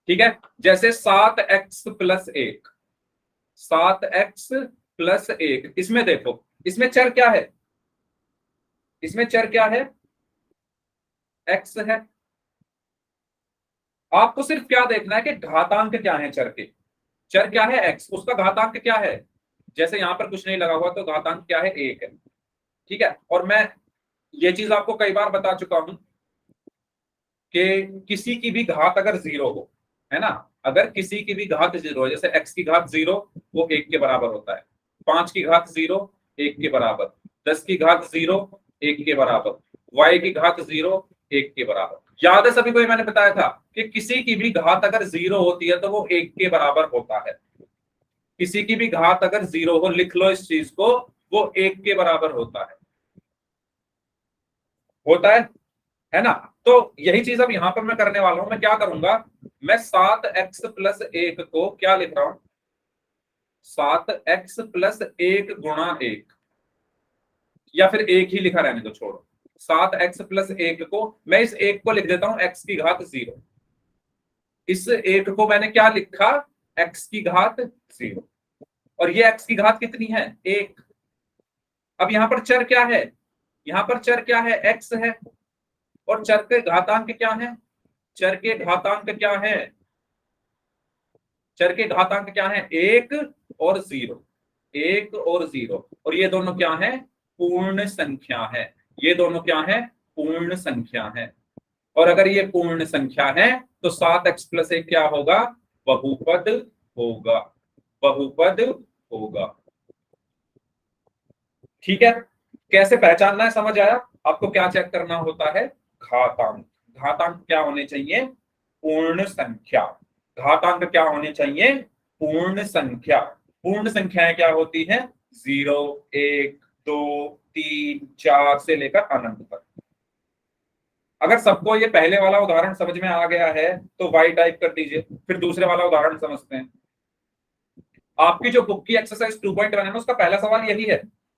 ठीक है, जैसे 7x + 1, 7x + 1, इसमें देखो, इसमें चर क्या है, इसमें चर क्या है, x है। आपको सिर्फ क्या देखना है कि घातांक क्या है चर के, चर क्या है x, उसका घातांक क्या है। जैसे यहां पर कुछ नहीं लगा हुआ तो घातांक क्या है, 1 है। ठीक है, और मैं ये चीज आपको कई बार बता चुका हूं कि किसी की भी घात अगर 0 हो, है ना, अगर किसी की भी घात 0 है, जैसे x की घात 0 वो 1 के बराबर होता है, 5 की घात 0 1 के बराबर, 10 की घात 0 1 के बराबर, y की घात 0 1 के बराबर। याद है सभी को, ये मैंने बताया था कि किसी की भी घात अगर 0 होती है तो वो 1 के बराबर होता है। किसी की भी घात अगर 0 हो, लिख लो इस चीज को, वो 1 के बराबर होता है ना। तो यही चीज अब यहां पर मैं करने वाला हूं। मैं क्या करूंगा, मैं 7x + 1 को क्या लिख रहा हूं, 7x + 1 × 1, या फिर 1 ही लिखा रहने दो, छोड़ो। 7x + 1 को मैं इस 1 को लिख देता हूं x की घात 0, इस 1 को मैंने क्या लिखा, x की घात 0, और ये x की घात कितनी है, 1। अब यहां पर चर क्या है, यहां पर चर क्या है, x है। और चर के घातांक क्या है, चर के घातांक क्या है, चर के घातांक क्या है, 1 और 0, 1 और 0, और ये दोनों क्या है, पूर्ण संख्या है, ये दोनों क्या है, पूर्ण संख्या है। और अगर ये पूर्ण संख्या है तो 7x + 1 क्या होगा, बहुपद होगा, बहुपद होगा। ठीक है, कैसे पहचानना है, समझ आया। आपको क्या चेक करना होता है, घातांक, घातांक क्या होने चाहिए, पूर्ण संख्या, घातांक क्या होने चाहिए, पूर्ण संख्या। पूर्ण संख्याएं क्या होती हैं, 0 1 2 3 4 से लेकर अनंत तक। अगर सबको ये पहले वाला उदाहरण समझ में आ गया है तो y टाइप कर दीजिए, फिर दूसरे वाला उदाहरण समझते हैं। आपकी जो बुक की एक्सरसाइज 2.1 है ना, उसका पहला सवाल यही है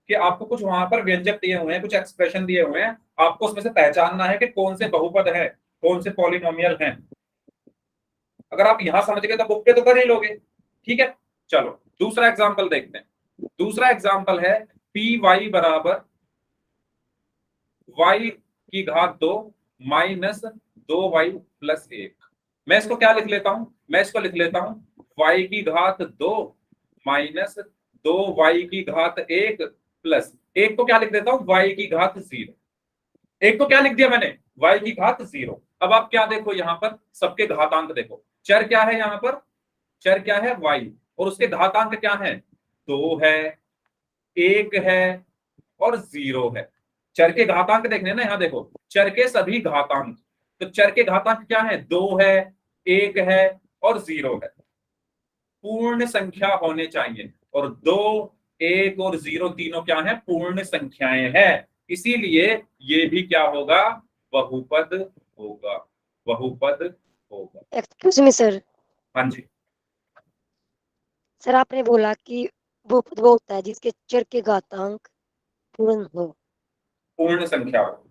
कि आपको कुछ वहां पर व्यंजक दिए हुए हैं, कुछ एक्सप्रेशन दिए हुए हैं, आपको उसमें से पहचानना है कि कौन से बहुपद हैं, कौन से पॉलिनोमियल हैं। अगर आप यहां समझ गए तो बुक पे तो कर ही लोगे। ठीक है, चलो दूसरा एग्जांपल देखते हैं। दूसरा एग्जांपल है पी वाई बराबर y की घात 2 माइनस 2y + 1। मैं इसको क्या लिख लेता हूं, मैं इसको लिख लेता हूं y की घात 2 माइनस 2y की घात 1 प्लस 1 को क्या लिख देता हूं, y की घात 0। एक को क्या लिख दिया मैंने, y की घात 0। अब आप क्या देखो, यहां पर सबके घातांक देखो, चर क्या है, यहां पर चर क्या है, y, और उसके घातांक क्या है, 2 है, 1 है और 0 है। चर के घातांक देखने ना, यहां देखो चर के सभी घातांक, तो चर के घातांक क्या है, 2 है, 1 है और 0 है, पूर्ण संख्या होने चाहिए। और 2, 1 और 0 तीनों क्या है? पूर्ण संख्याएं हैं। इसीलिए ये भी क्या होगा? बहुपद होगा, बहुपद होगा। एक्सक्यूज मी सर, हाँ जी, सर आपने बोला कि बहुपद वो होता है जिसके चर के घातांक पूर्ण हो। पूर्ण संख्या हो।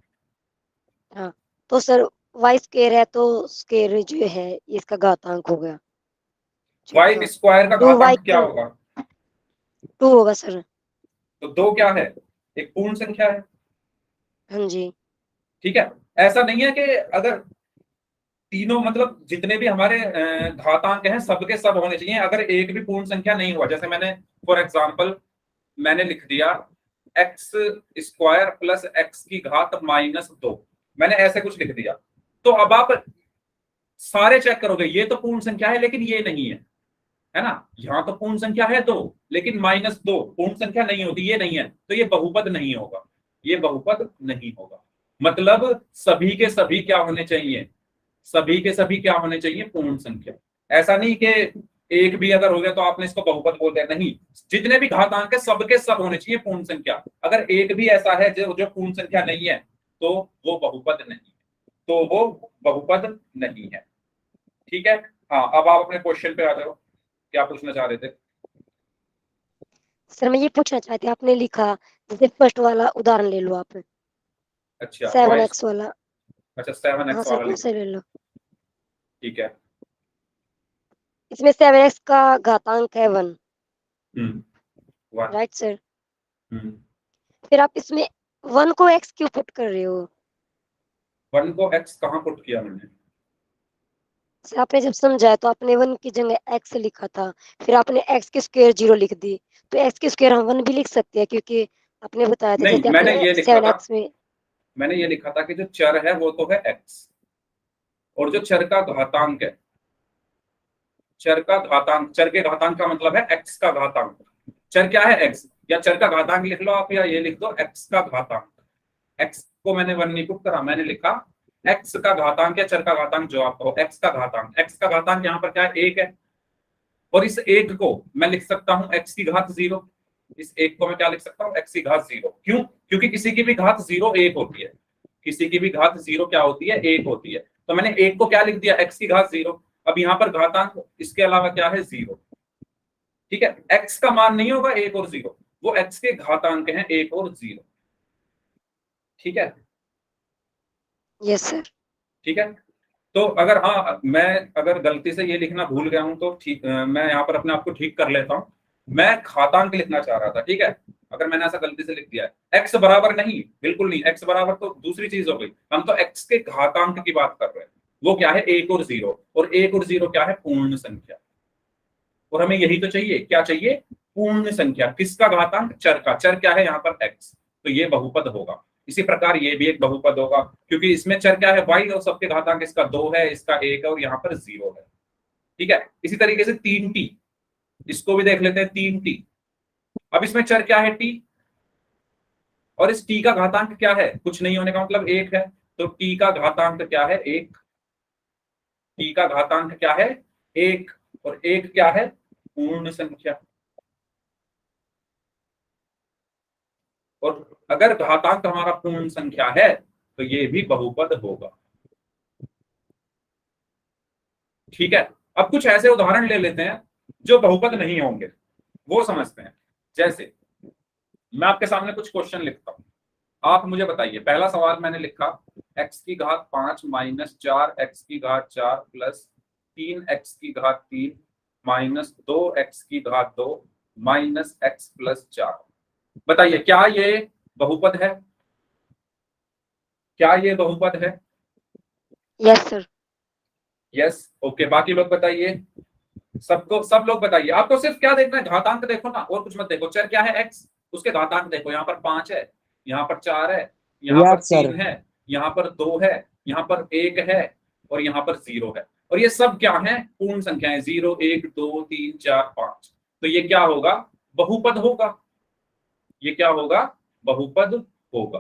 हाँ, तो सर वाई स्क्वायर है तो स्क्वायर जो है इसका घातांक हो गया। वाई स्क्वायर का 2y घातांक क्या होगा? 2 होगा सर। तो 2 क्या है? एक पूर्ण संख्या है। हाँ जी। ठीक है, ऐसा नहीं है कि अगर तीनों मतलब जितने भी हमारे घातांक हैं सबके सब होने चाहिए। अगर एक भी पूर्ण संख्या नहीं हुआ, जैसे मैंने फॉर एग्जांपल मैंने लिख दिया एक्स स्क्वायर प्लस एक्स की घात -2, मैंने ऐसे कुछ लिख दिया, तो अब आप सारे चेक करोगे ये तो पूर्ण संख्या है लेकिन ये नहीं है ना। यहाँ तो पूर्ण संख्या है 2 लेकिन -2 पूर्ण संख्या नहीं होती, ये नहीं है, तो ये बहुपद नहीं होगा, ये बहुपद नहीं होगा। मतलब सभी के सभी क्या होने चाहिए? सभी के सभी क्या होने चाहिए? पूर्ण संख्या। ऐसा नहीं कि एक भी अगर हो गया तो आपने इसको बहुपद बोल दिया, नहीं, जितने भी घातांक है सबके सब होने चाहिए पूर्ण संख्या। अगर एक भी ऐसा है जो पूर्ण संख्या नहीं है तो वो बहुपद नहीं है, तो वो बहुपद नहीं है। ठीक है, हाँ, अब आप अपने क्वेश्चन पे आ जाओ, क्या पूछना चाह रहे थे? सर मैं ये पूछना चाहती हूँ, आपने लिखा जैसे फर्स्ट वाला उदाहरण ले लो आप, अच्छा, 7x वाला। अच्छा, हाँ 7x सर, वाला कौन लिखो। सा ले लो। ठीक है। इसमें 7x का घातांक है 1, 1। Right sir. फिर आप इसमें 1 को x क्यों पुट कर रहे हो? 1 को x कहाँ पुट किया मैंने? सर आपने जब समझाया तो आपने 1 की जगह x लिखा था, फिर आपने x की स्क्वायर 0 लिख दी, तो x की स्क्वायर हम 1 भी लिख सकते हैं क्योंकि आपने बताया था नहीं, जैसे मैंने आपने ये लिखा था, 7x में। मैंने ये लिखा था कि जो चर है वो तो है x, और जो चर का घातांक है, चर का घातांक, चर के घातांक का मतलब है x का घातांक। चर क्या है? x, या चर का घातांक लिख लो आप, या ये लिख दो x का घातांक। x को मैंने 1 नहीं पुट करा, मैंने लिखा x का घातांक या चर का घातांक जो आप कहो, x का घातांक। x का घातांक यहाँ पर क्या है? 1 है, और इस 1 को मैं लिख सकता हूँ x की घात 0। इस 1 को मैं क्या लिख सकता हूँ? x की घात 0। क्यों? क्योंकि किसी की भी घात 0 1 होती है, किसी की भी घात 0 क्या होती है? 1 होती है। तो मैंने 1 को क्या लिख दिया? x की घात 0। अब यहाँ पर घातांक इसके अलावा क्या है? 0। ठीक है, x का मान नहीं होगा 1 और 0, वो x के घातांक हैं 1 और 0। ठीक है, यस सर। ठीक है। तो अगर, हाँ, मैं अगर गलती से ये लिखना भूल गया हूं तो ठीक, मैं यहाँ पर अपने आप को ठीक कर लेता हूँ। मैं घातांक लिखना चाह रहा था, ठीक है। अगर मैंने ऐसा गलती से लिख दिया है, x बराबर नहीं, बिल्कुल नहीं, x बराबर तो दूसरी चीज हो गई। हम तो x के घातांक की बात कर रहे हैं, वो क्या है? 1 और 0, और 1 और 0 क्या है? पूर्ण संख्या। और हमें यही तो चाहिए, क्या चाहिए? पूर्ण संख्या। किसका घातांक? चर का। चर क्या है यहाँ पर? x। तो ये बहुपद होगा। इसी प्रकार ये भी एक बहुपद होगा, क्योंकि इसमें चर क्या है? y, और सबके घातांक इसका 2 है, इसका 1 है, और यहाँ पर 0 है। ठीक है, इसी तरीके से 3t, इसको भी देख लेते हैं। 3t, अब इसमें चर क्या है? t, और इस t का घातांक क्या है? कुछ नहीं होने का मतलब 1 है, तो t का घातांक क्या है? 1। t का घातांक क्या है? 1, और 1 क्या है? पूर्ण संख्या। और अगर घातांक हमारा पूर्ण संख्या है तो ये भी बहुपद होगा। ठीक है, अब कुछ ऐसे उदाहरण ले लेते हैं जो बहुपद नहीं होंगे, वो समझते हैं। जैसे मैं आपके सामने कुछ क्वेश्चन लिखता हूं, आप मुझे बताइए। पहला सवाल मैंने लिखा x की घात 5 माइनस 4 x की घात 4 प्लस 3 x की घात 3 माइनस 2 x की घात 2 माइनस x प्लस 4। बताइए क्या ये बहुपद है? क्या ये बहुपद है? Yes sir. Yes, okay. बाकी लोग बताइए, सबको, सब लोग बताइए। आपको सिर्फ क्या देखना है? घातांक देखो ना, और कुछ मत देखो। चर क्या है? x, उसके घातांक देखो। यहाँ पर 5 है, यहाँ पर 4 है, यहाँ पर 3 है, यहाँ पर 2 है, यहाँ पर 1 है, और यहाँ पर 0 है। और ये सब क्या है? पूर्ण संख्याएं। 0, 1, 2, 3, 4, 5। तो ये क्या होगा? बहुपद होगा। ये क्या होगा? बहुपद होगा।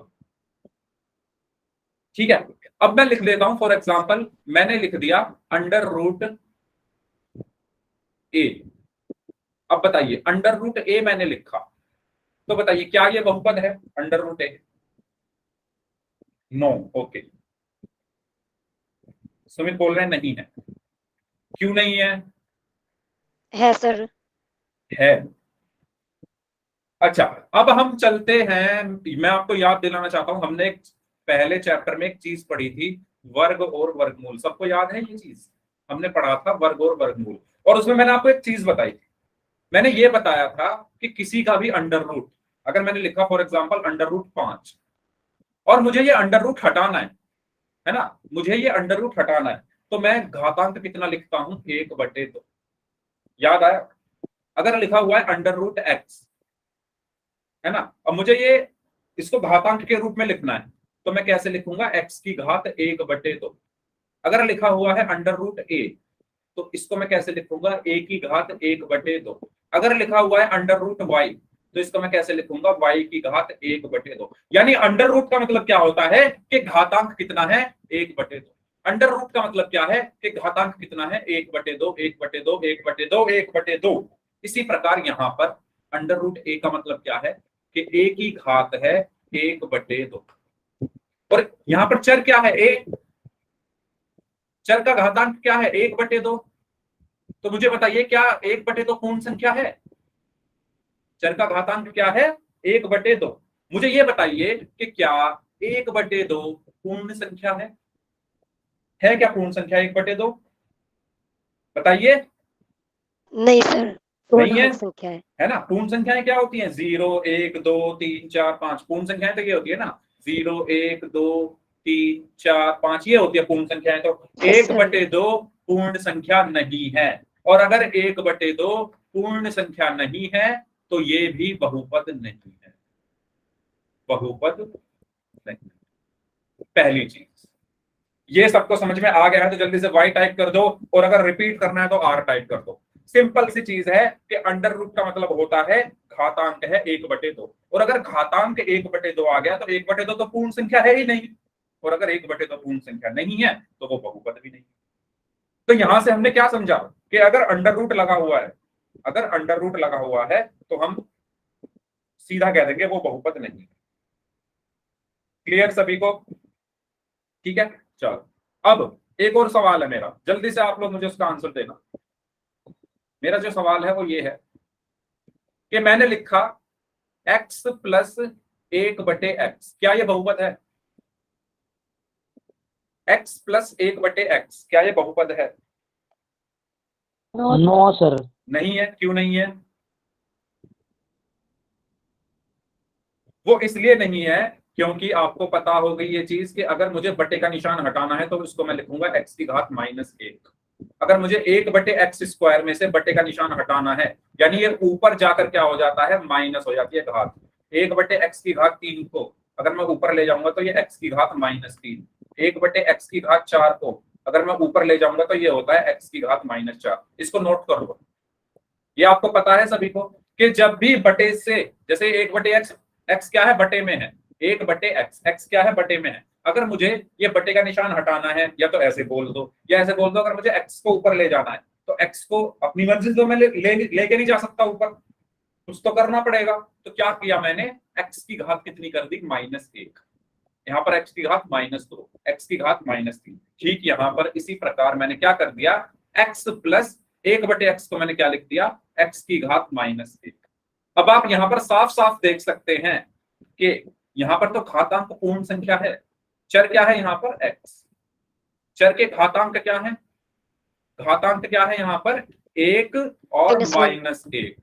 ठीक है, अब मैं लिख देता हूं। फॉर एग्जाम्पल मैंने लिख दिया अंडर रूट ए। अब बताइए अंडर रूट ए मैंने लिखा, तो बताइए क्या ये बहुपद है अंडर रूट ए? नो। ओके, सुमित बोल रहे हैं नहीं है। क्यों नहीं है सर। है। अच्छा, अब हम चलते हैं, मैं आपको याद दिलाना चाहता हूं, हमने एक पहले चैप्टर में एक चीज पढ़ी थी, वर्ग और वर्गमूल। सबको याद है ये चीज? हमने पढ़ा था वर्ग और वर्गमूल, और उसमें मैंने आपको एक चीज बताई थी। मैंने ये बताया था कि किसी का भी अंडर रूट, अगर मैंने लिखा फॉर एग्जाम्पल अंडर रूट 5 और मुझे ये अंडर रूट हटाना है ना, मुझे ये अंडर रूट हटाना है, तो मैं घातांक कितना लिखता हूं? 1/2। याद आया? अगर लिखा हुआ है अंडर रूट एक्स, है ना, अब मुझे ये इसको घातांक के रूप में लिखना है, तो मैं कैसे लिखूंगा? एक्स की घात 1/2। अगर लिखा हुआ है अंडर रूट ए, तो इसको मैं कैसे लिखूंगा? ए की घात 1/2। अगर लिखा हुआ है अंडर रूट वाई, तो इसको मैं कैसे लिखूंगा? वाई की घात 1/2। यानी अंडर रूट का मतलब क्या होता है कि घातांक कितना है? 1/2। अंडर रूट का मतलब क्या है कि घातांक कितना है? 1/2, 1/2, 1/2, 1/2। इसी प्रकार यहां पर अंडर रूट ए का मतलब क्या है कि ए की घात है 1/2। और यहां पर चर क्या है? ए। चर का घातांक क्या है? 1/2। तो मुझे बताइए क्या 1/2 पूर्ण संख्या है? चर का घातांक क्या है? 1/2। मुझे ये बताइए कि क्या 1/2 पूर्ण संख्या है? क्या पूर्ण संख्या 1/2? बताइए। नहीं सर, नहीं पूर्ण है, अंक संख्या है। है ना? पूर्ण संख्याएं क्या होती हैं? 0, 1, 2, 3, 4, 5। पूर्ण संख्याएं तो ये होती है ना, 0, 1, 2, 3, 4, 5, ये होती है पूर्ण संख्याएं। तो यस सर। 1/2 पूर्ण संख्या नहीं है, और अगर 1/2 पूर्ण संख्या नहीं है तो ये भी बहुपद नहीं है। बहुपद नहीं। पहली चीज, ये सबको समझ में आ गया है तो जल्दी से वाई टाइप कर दो, और अगर रिपीट करना है तो आर टाइप कर दो। सिंपल सी चीज है कि अंडर रूट का मतलब होता है घातांक है 1/2, और अगर घातांक 1/2 आ गया तो 1/2 तो पूर्ण संख्या है ही नहीं, और अगर 1/2 पूर्ण संख्या नहीं है तो वो बहुपद भी नहीं। तो यहां से हमने क्या समझा कि अगर अंडर रूट लगा हुआ है, अगर अंडर रूट लगा हुआ है तो हम सीधा कह देंगे वो बहुपद नहीं। क्लियर सभी को? ठीक है, चलो अब एक और सवाल है मेरा, जल्दी से आप लोग मुझे उसका आंसर देना। मेरा जो सवाल है वो ये है कि मैंने लिखा x प्लस 1/x, क्या ये बहुपद है? x प्लस 1/x, क्या ये बहुपद है? No sir. नहीं है। क्यों नहीं है? वो इसलिए नहीं है क्योंकि आपको पता हो गई ये चीज कि अगर मुझे बटे का निशान हटाना है तो इसको मैं लिखूंगा x की घात -1। अगर मुझे 1/x² में से बटे का निशान हटाना है, यानी ये ऊपर जाकर क्या हो जाता है? माइनस हो जाती है घात। 1/x की घात 3 को अगर मैं ऊपर ले जाऊंगा तो ये x की घात -3। 1/x की घात 4 को अगर मैं ऊपर ले जाऊंगा तो ये होता है x की घात -4। इसको नोट कर लो। ये आपको पता है सभी को कि जब भी बटे से, जैसे 1/x, x क्या है? बटे में है। 1/x, x क्या है? बटे में है। अगर मुझे ये बटे का निशान हटाना है, या तो ऐसे बोल दो या ऐसे बोल दो, अगर मुझे x को ऊपर ले जाना है तो x को अपनी मर्जी से मैं लेके नहीं जा सकता ऊपर, कुछ तो करना पड़ेगा। तो क्या किया मैंने? x की घात कितनी कर दी? -1। यहाँ पर x की घात -2, x की घात -3। ठीक यहाँ पर इसी प्रकार मैंने क्या कर दिया? x प्लस 1/x को मैंने क्या लिख दिया? x की घात -1। अब आप यहाँ पर साफ साफ देख सकते हैं कि यहाँ पर तो घातांक पूर्ण संख्या है, चर क्या है यहाँ पर? x। चर के घातांक क्या है? घातांक क्या है यहाँ पर? 1 और -1।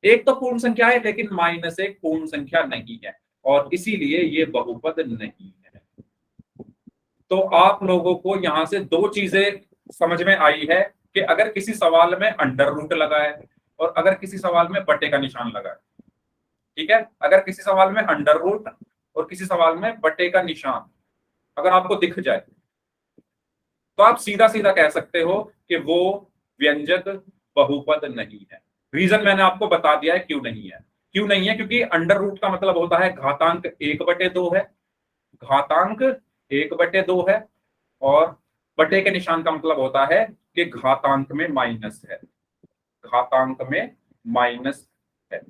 एक तो पूर्ण संख्या है लेकिन -1 पूर्ण संख्या नहीं है, और इसीलिए ये बहुपद नहीं है। तो आप लोगों को यहां से दो चीजें समझ में आई है कि अगर किसी सवाल में अंडर रूट लगा है और अगर किसी सवाल में बटे का निशान लगा है, ठीक है, अगर किसी सवाल में अंडर रूट और किसी सवाल में बटे का निशान अगर आपको दिख जाए तो आप सीधा सीधा कह सकते हो कि वो व्यंजक बहुपद नहीं है। रीजन मैंने आपको बता दिया है क्यों नहीं है। क्यों नहीं है? क्योंकि अंडर रूट का मतलब होता है घातांक 1/2 है, घातांक 1/2 है, और बटे के निशान का मतलब होता है कि घातांक में माइनस है। घातांक में माइनस है।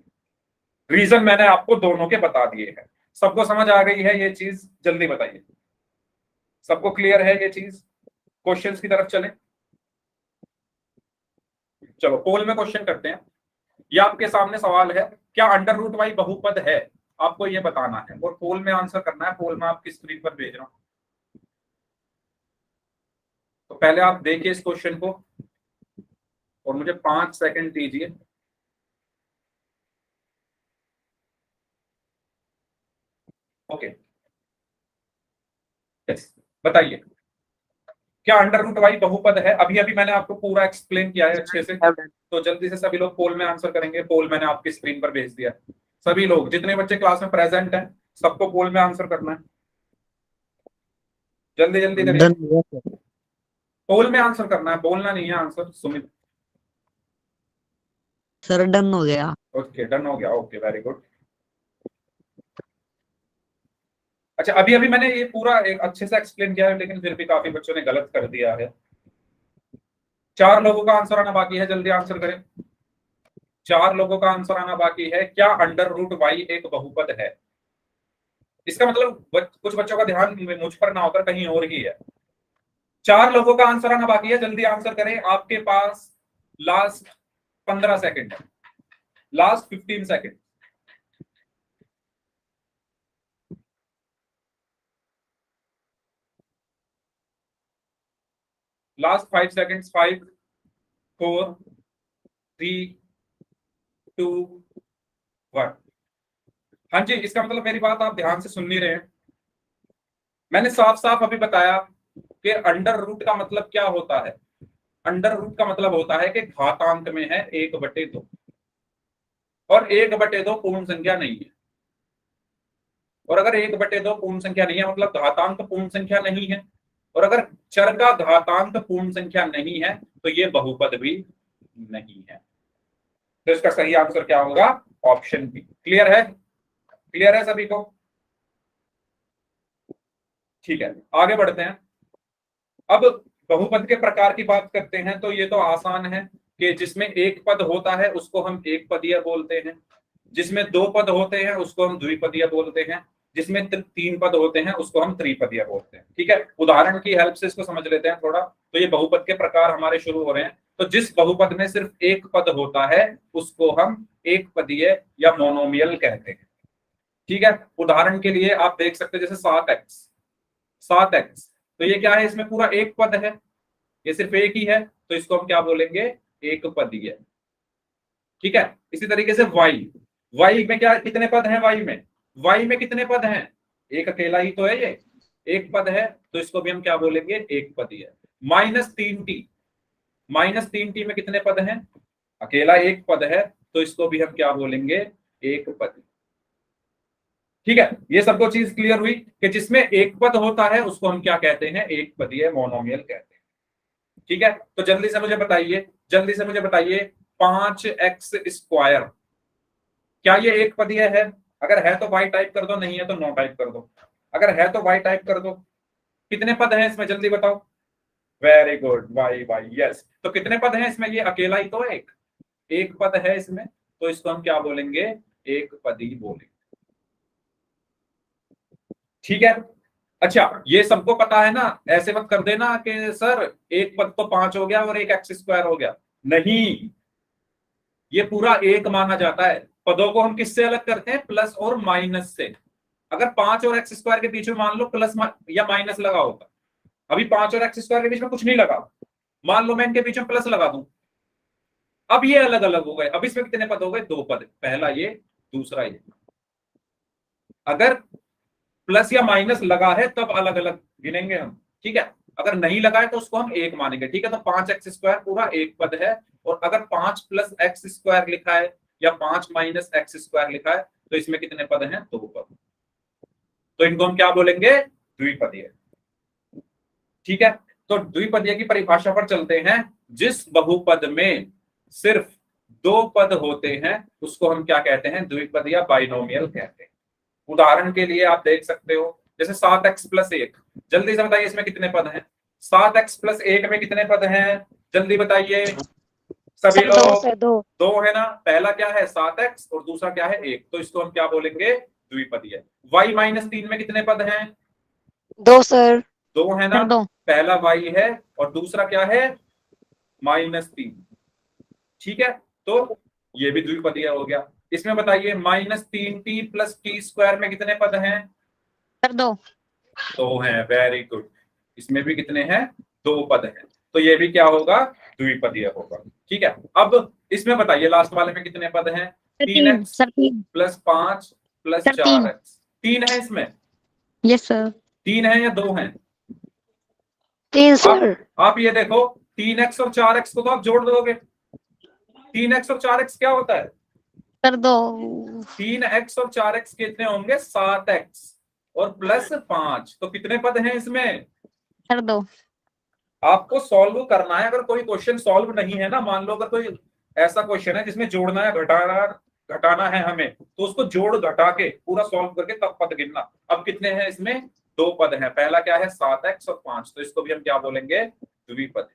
रीजन मैंने आपको दोनों के बता दिए हैं। सबको समझ आ गई है ये चीज? जल्दी बताइए, सबको क्लियर है ये चीज? क्वेश्चंस की तरफ चलें। चलो पोल में क्वेश्चन करते हैं। ये आपके सामने सवाल है, क्या अंडर रूट वाई बहुपद है? आपको ये बताना है और पोल में आंसर करना है। पोल में आपकी स्क्रीन पर भेज रहा हूं, तो पहले आप देखिए इस क्वेश्चन को और मुझे 5 सेकंड दीजिए। ओके, यस, बताइए क्या अंडर रूट वाई बहुपद है? अभी अभी मैंने आपको पूरा एक्सप्लेन किया है अच्छे से, तो जल्दी से सभी लोग पोल में आंसर करेंगे। पोल मैंने आपकी स्क्रीन पर भेज दिया। सभी लोग जितने बच्चे क्लास में प्रेजेंट हैं सबको पोल में आंसर करना है। जल्दी जल्दी करिए, पोल में आंसर करना है, बोलना नहीं है आंसर। सुमित सर डन हो गया। ओके, डन हो गया। Okay, very good. अच्छा, अभी अभी मैंने ये पूरा एक अच्छे से एक्सप्लेन किया है, लेकिन फिर भी काफी बच्चों ने गलत कर दिया है। 4 लोगों का आंसर आना बाकी है, जल्दी आंसर करें। 4 लोगों का आंसर आना बाकी है। क्या अंडर रूट वाई एक बहुपद है? इसका मतलब कुछ बच्चों का ध्यान मुझ पर ना होकर कहीं और ही है। 4 लोगों का आंसर आना बाकी है, जल्दी आंसर करें। आपके पास लास्ट 15 सेकंड है, लास्ट 15 सेकंड। Last 5 seconds. 5 4 3 2 1। हाँ जी, इसका मतलब मेरी बात आप ध्यान से सुन नहीं रहे हैं। मैंने साफ साफ अभी बताया कि अंडर रूट का मतलब क्या होता है। अंडर रूट का मतलब होता है कि घातांक में है 1/2, और 1/2 पूर्ण संख्या नहीं है। और अगर 1/2 पूर्ण संख्या नहीं है मतलब घातांक पूर्ण संख्या नहीं है, और अगर चर का घातांक पूर्ण संख्या नहीं है तो ये बहुपद भी नहीं है। तो इसका सही आंसर क्या होगा? Option B. क्लियर है? क्लियर है सभी को? ठीक है, आगे बढ़ते हैं। अब बहुपद के प्रकार की बात करते हैं, तो ये तो आसान है कि जिसमें एक पद होता है उसको हम एक पदीय बोलते हैं, जिसमें 2 पद होते हैं उसको हम द्विपदीय बोलते हैं, जिसमें 3 पद होते हैं उसको हम त्रिपदीय बोलते हैं। ठीक है, उदाहरण की हेल्प से इसको समझ लेते हैं थोड़ा। तो ये बहुपद के प्रकार हमारे शुरू हो रहे हैं। तो जिस बहुपद में सिर्फ एक पद होता है उसको हम एक पदीय या मोनोमियल कहते हैं। ठीक है, उदाहरण के लिए आप देख सकते हैं जैसे 7x। तो ये क्या है? इसमें पूरा एक पद है, ये सिर्फ एक ही है, तो इसको हम क्या बोलेंगे? एक पदीय। ठीक है, इसी तरीके से y में क्या कितने पद हैं? y में कितने पद हैं? एक अकेला ही तो है, ये एक पद है, तो इसको भी हम क्या बोलेंगे? एक पदीय। -3t में कितने पद हैं? अकेला एक पद है, तो इसको भी हम क्या बोलेंगे? एक पद। ठीक है, ये सबको चीज क्लियर हुई कि जिसमें एक पद होता है उसको हम क्या कहते हैं? एक पदीय मोनोमियल कहते हैं। ठीक है, तो जल्दी से मुझे बताइए 5x², क्या ये एक पदीय है? अगर है तो y टाइप कर दो, नहीं है तो नो टाइप कर दो। अगर है तो y टाइप कर दो। कितने पद हैं इसमें? जल्दी बताओ। Very good, y yes. तो कितने पद हैं इसमें? ये अकेला ही तो है, एक पद है इसमें, तो इसको हम क्या बोलेंगे? एक पदी बोलेंगे। ठीक है, अच्छा ये सबको पता है ना? ऐसे मत कर देना कि सर एक पद तो 5 हो गया और एक x² हो गया। नहीं, ये पूरा एक माना जाता है। पदों को हम किससे अलग करते हैं? प्लस और माइनस से। अगर 5 और x² के बीच में मान लो प्लस या माइनस लगा होता, अभी 5 और x² के बीच में कुछ नहीं लगा, मान लो मैं इनके बीच में प्लस लगा दूं, अब ये अलग अलग हो गए। अब इसमें कितने पद हो गए? 2 पद, पहला ये, दूसरा ये। अगर प्लस या माइनस लगा है तब अलग अलग गिनेंगे हम। ठीक है, अगर नहीं लगा है तो उसको हम एक मानेंगे। ठीक है, तो 5x² पूरा एक पद है, और अगर 5 + x² लिखा है या 5 - x² लिखा है तो इसमें कितने पद हैं? 2 पद। तो इनको हम क्या बोलेंगे? द्विपदीय। ठीक है, तो द्विपदीय की परिभाषा पर चलते हैं। जिस बहुपद में सिर्फ 2 पद होते हैं उसको हम क्या कहते हैं? द्विपद या बाइनोमियल कहते हैं। उदाहरण के लिए आप देख सकते हो जैसे 7x + 1। जल्दी से बताइए इसमें कितने पद हैं? 7x + 1 में कितने पद हैं? जल्दी बताइए। सभी सर दो लोग सर दो। दो है ना, पहला क्या है 7x और दूसरा क्या है 1, तो इसको हम क्या बोलेंगे द्विपदीय। y माइनस 3 में कितने पद हैं? दो सर। दो है ना, सर दो। पहला y है और दूसरा क्या है -3। ठीक है, तो ये भी द्विपदीय हो गया। इसमें बताइए -3t प्लस t स्क्वायर में कितने पद हैं? सर दो। दो हैं, वेरी गुड। इसमें भी कितने हैं? दो पद हैं, तो ये भी क्या होगा द्विपदीय होगा। ठीक है, अब इसमें बताइए लास्ट वाले में कितने पद हैं? 3x सर तीन। प्लस 5 प्लस सर तीन। 4x। 3 है इसमें? Yes sir. 3 है या 2 हैं? 3 आप सर। आप ये देखो 3x और 4x को तो आप जोड़ दोगे। 3x और 4x क्या होता है? सर दो। 3x और 4x कितने होंगे? 7x और प्लस 5, तो कितने पद हैं इसमें? सर दो। आपको सॉल्व करना है। अगर कोई क्वेश्चन सॉल्व नहीं है ना, मान लो अगर कोई ऐसा क्वेश्चन है जिसमें जोड़ना है घटाना है हमें, तो उसको जोड़ घटा के पूरा सॉल्व करके तब पद गिनना। अब कितने हैं इसमें? दो पद हैं, पहला क्या है 7x और 5, तो इसको भी हम क्या बोलेंगे द्विपद।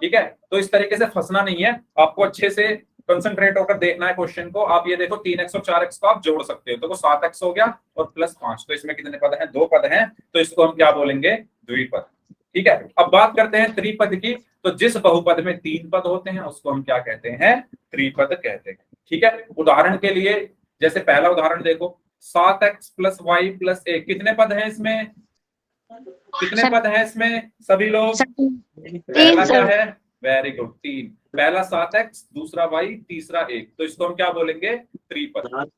ठीक है, तो इस तरीके से फंसना नहीं है, आपको अच्छे से कंसंट्रेट होकर देखना है क्वेश्चन को। आप ये देखो 3x और 4x को आप जोड़ सकते हो, तो वो 7x हो गया और प्लस 5, तो इसमें कितने पद हैं? दो पद हैं, तो इसको हम क्या बोलेंगे द्विपद। ठीक है, अब बात करते हैं त्रिपद की। तो जिस बहुपद में 3 पद होते हैं उसको हम क्या कहते हैं? त्रिपद कहते हैं। ठीक है, उदाहरण के लिए जैसे पहला उदाहरण देखो 7x प्लस वाई प्लस 1, कितने पद हैं इसमें? कितने पद हैं इसमें सभी लोग? पहला क्या है? Very good, 3। पहला 7x, दूसरा y, तीसरा 1, तो इसको हम क्या बोलेंगे त्रिपद।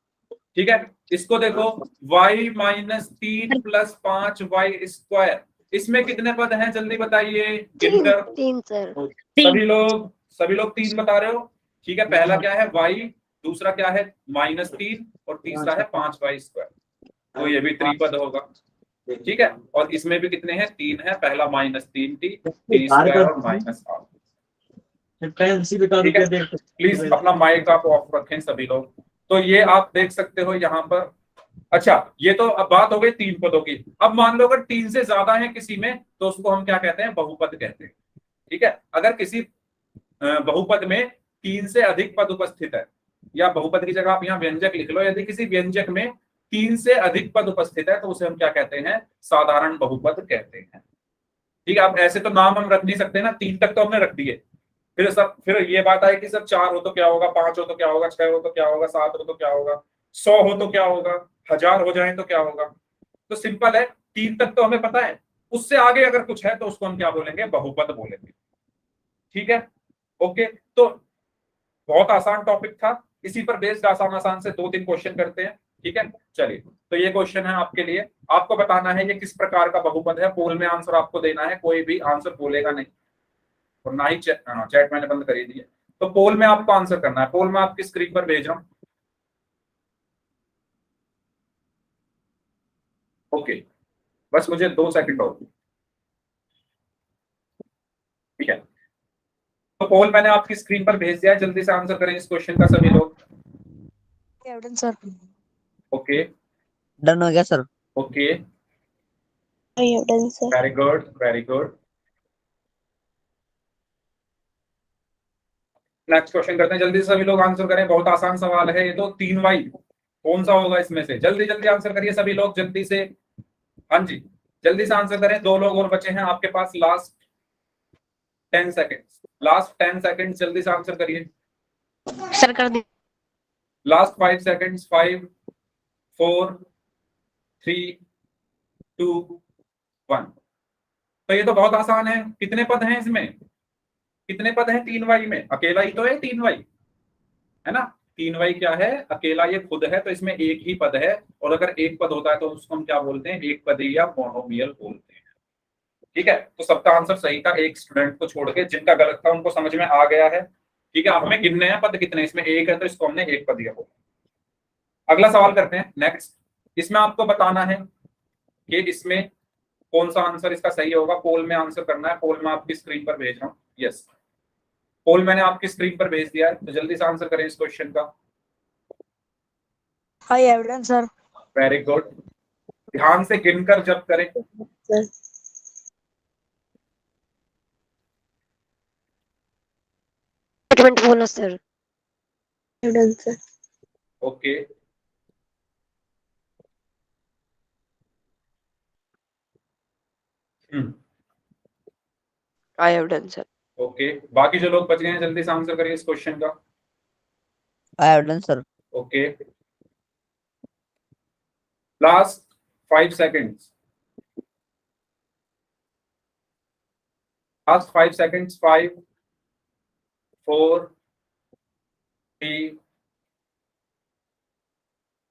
ठीक है, इसको देखो y minus 3 plus 5y square, इसमें कितने पद हैं जल्दी बताइए गिनकर। 3 सर। सभी लोग 3 बता रहे हो। ठीक है, पहला क्या है y, दूसरा क्या है -3 और तीसरा है 5y स्क्वायर, तो ये भी त्रिपद होगा। ठीक है, और इसमें भी कितने हैं? 3 है, पहला -3t स्क्वायर और -8। ठीक है, प्लीज अपना माइक आप ऑफ रखें सभी लोग। तो ये आप देख सकते हो यहाँ पर। अच्छा, ये तो अब बात हो गई 3 पदों की। अब मान लो अगर 3 से ज्यादा है किसी में, तो उसको हम क्या कहते हैं? बहुपद कहते हैं। ठीक है, अगर किसी बहुपद में 3 से अधिक पद उपस्थित है, या बहुपद की जगह आप यहाँ व्यंजक लिख लो, यदि किसी व्यंजक में 3 से अधिक पद उपस्थित है तो उसे हम क्या कहते हैं? साधारण बहुपद कहते हैं। ठीक है, अब ऐसे तो नाम हम रख नहीं सकते ना, 3 तक तो हमने रख दिए, फिर ये बात आई कि सब 4 हो तो क्या होगा, 5 हो तो क्या होगा, 6 हो तो क्या होगा, 7 हो तो क्या होगा, 100 हो तो क्या होगा, 1000 हो जाए तो क्या होगा। तो सिंपल है, 3 तक तो हमें पता है, उससे आगे अगर कुछ है तो उसको हम क्या बोलेंगे? बहुपद बोलेंगे। ठीक है, ओके। तो बहुत आसान टॉपिक था, इसी पर बेस्ड आसान आसान से 2-3 क्वेश्चन करते हैं। ठीक है, चलिए, तो ये क्वेश्चन है आपके लिए, आपको बताना है ये किस प्रकार का बहुपद है। पोल में आंसर आपको देना है, कोई भी आंसर बोलेगा नहीं, और ना ही चैट मैंने बंद करी दी है। तो पोल में आपको आंसर करना है, पोल में आपकी स्क्रीन पर भेज रहा हूं। ओके, बस मुझे 2 सेकंड और। ठीक है, तो पोल मैंने आपकी स्क्रीन पर भेज दिया है, जल्दी से आंसर करें इस क्वेश्चन का सभी लोग। सर ओके, डन हो गया sir. Okay, done sir. Very good, very good. Next question करते हैं, जल्दी से सभी लोग आंसर करें, बहुत आसान सवाल है ये तो। 3y कौन सा होगा इसमें से? जल्दी जल्दी आंसर करिए सभी लोग, जल्दी से। हाँ जी, जल्दी से आंसर करें, 2 लोग और बचे हैं आपके पास। लास्ट 10 सेकेंड्स, लास्ट 10 सेकेंड्स, जल्दी से आंसर करिए। सर कर दी। Last 5 seconds, 5 4 3 2 1। तो ये तो बहुत आसान है। कितने पद हैं इसमें? कितने पद हैं 3y में? अकेला ही तो है 3y, है ना। 3y क्या है? अकेला, ये खुद है, तो इसमें एक ही पद है, और अगर एक पद होता है तो उसको हम क्या बोलते हैं? एक पदी या मोनोमियल बोलते हैं। ठीक है, तो सबका आंसर सही था, एक स्टूडेंट को छोड़ के। जिनका गलत था उनको समझ में आ गया है। ठीक है, अब हमें गिनने हैं पद कितने, इसमें एक है तो इसको हमने एक पद बोला। अगला सवाल करते हैं, नेक्स्ट। इसमें आपको बताना है कि इसमें कौन सा आंसर इसका सही होगा। पोल में आंसर करना है, पोल में आपकी स्क्रीन पर भेज रहा हूँ। यस, पोल मैंने आपकी स्क्रीन पर भेज दिया है, तो जल्दी से आंसर करें इस क्वेश्चन का। I have done sir. Very good, ध्यान से गिनकर जब करें। स्टेटमेंट बोलना sir. Done sir. Okay, I have done sir. Okay, बाकी जो लोग बच गए हैं जल्दी से आंसर करिए इस क्वेश्चन का। I have done, sir. Okay, last 5 seconds, last 5 seconds, 5 4 3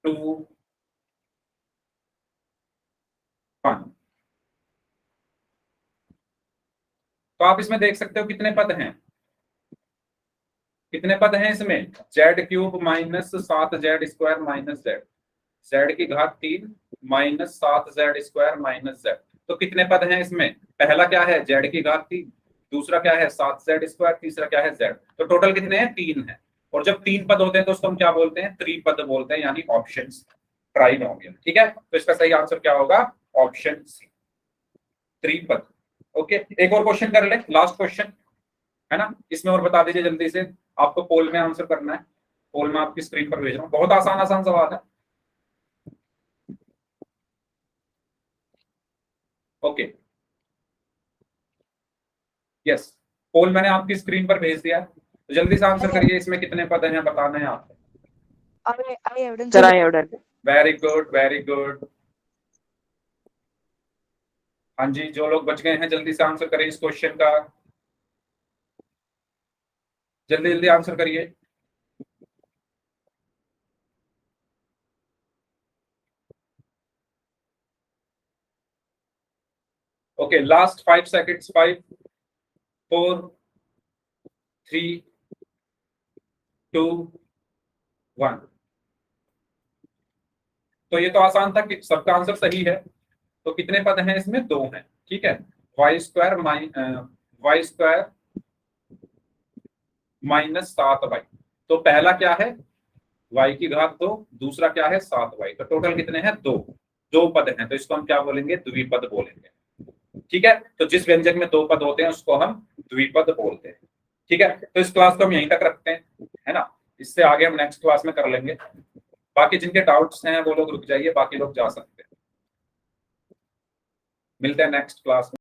2 1। तो आप इसमें देख सकते हो कितने पद हैं, कितने पद हैं इसमें, z³ minus 7z² minus z, z की घात 3 माइनस 7z² माइनस z। तो कितने पद हैं इसमें, पहला क्या है z की घात 3, दूसरा क्या है 7z², तीसरा क्या है z। तो टोटल कितने हैं, 3 है। और जब 3 पद होते हैं तो उसको हम क्या बोलते हैं, त्रिपद बोलते हैं, यानी ऑप्शंस ट्राइनोमियल। ठीक है, तो इसका सही आंसर क्या होगा, ऑप्शन सी, त्रिपद। ओके, एक और क्वेश्चन कर ले, लास्ट क्वेश्चन है ना, इसमें और बता दीजिए जल्दी से, आपको पोल में आंसर करना है, पोल में आपकी स्क्रीन पर भेज रहा हूँ, बहुत आसान आसान सवाल है। ओके, यस, पोल मैंने आपकी स्क्रीन पर भेज दिया है, तो जल्दी से आंसर करिए, इसमें कितने पद हैं बताना है आपको। Sir I have done. Very good, very good. हाँ जी, जो लोग बच गए हैं जल्दी से आंसर करें इस क्वेश्चन का, जल्दी जल्दी आंसर करिए। Okay, last 5 seconds, 5 4 3 2 1। तो ये तो आसान था कि सबका आंसर सही है। तो कितने पद हैं इसमें, 2 हैं। ठीक है, y² माइनस 7y। तो पहला क्या है y की घात 2, दूसरा क्या है 7y। तो टोटल कितने हैं, 2 पद हैं, तो इसको हम क्या बोलेंगे, द्विपद बोलेंगे। ठीक है, तो जिस व्यंजक में 2 पद होते हैं उसको हम द्विपद बोलते हैं। ठीक है, तो इस क्लास को हम यहीं तक रखते हैं, है ना, इससे आगे हम नेक्स्ट क्लास में कर लेंगे। बाकी जिनके डाउट्स हैं वो लोग रुक जाइए, बाकी लोग जा सकते हैं। मिलते हैं नेक्स्ट क्लास में।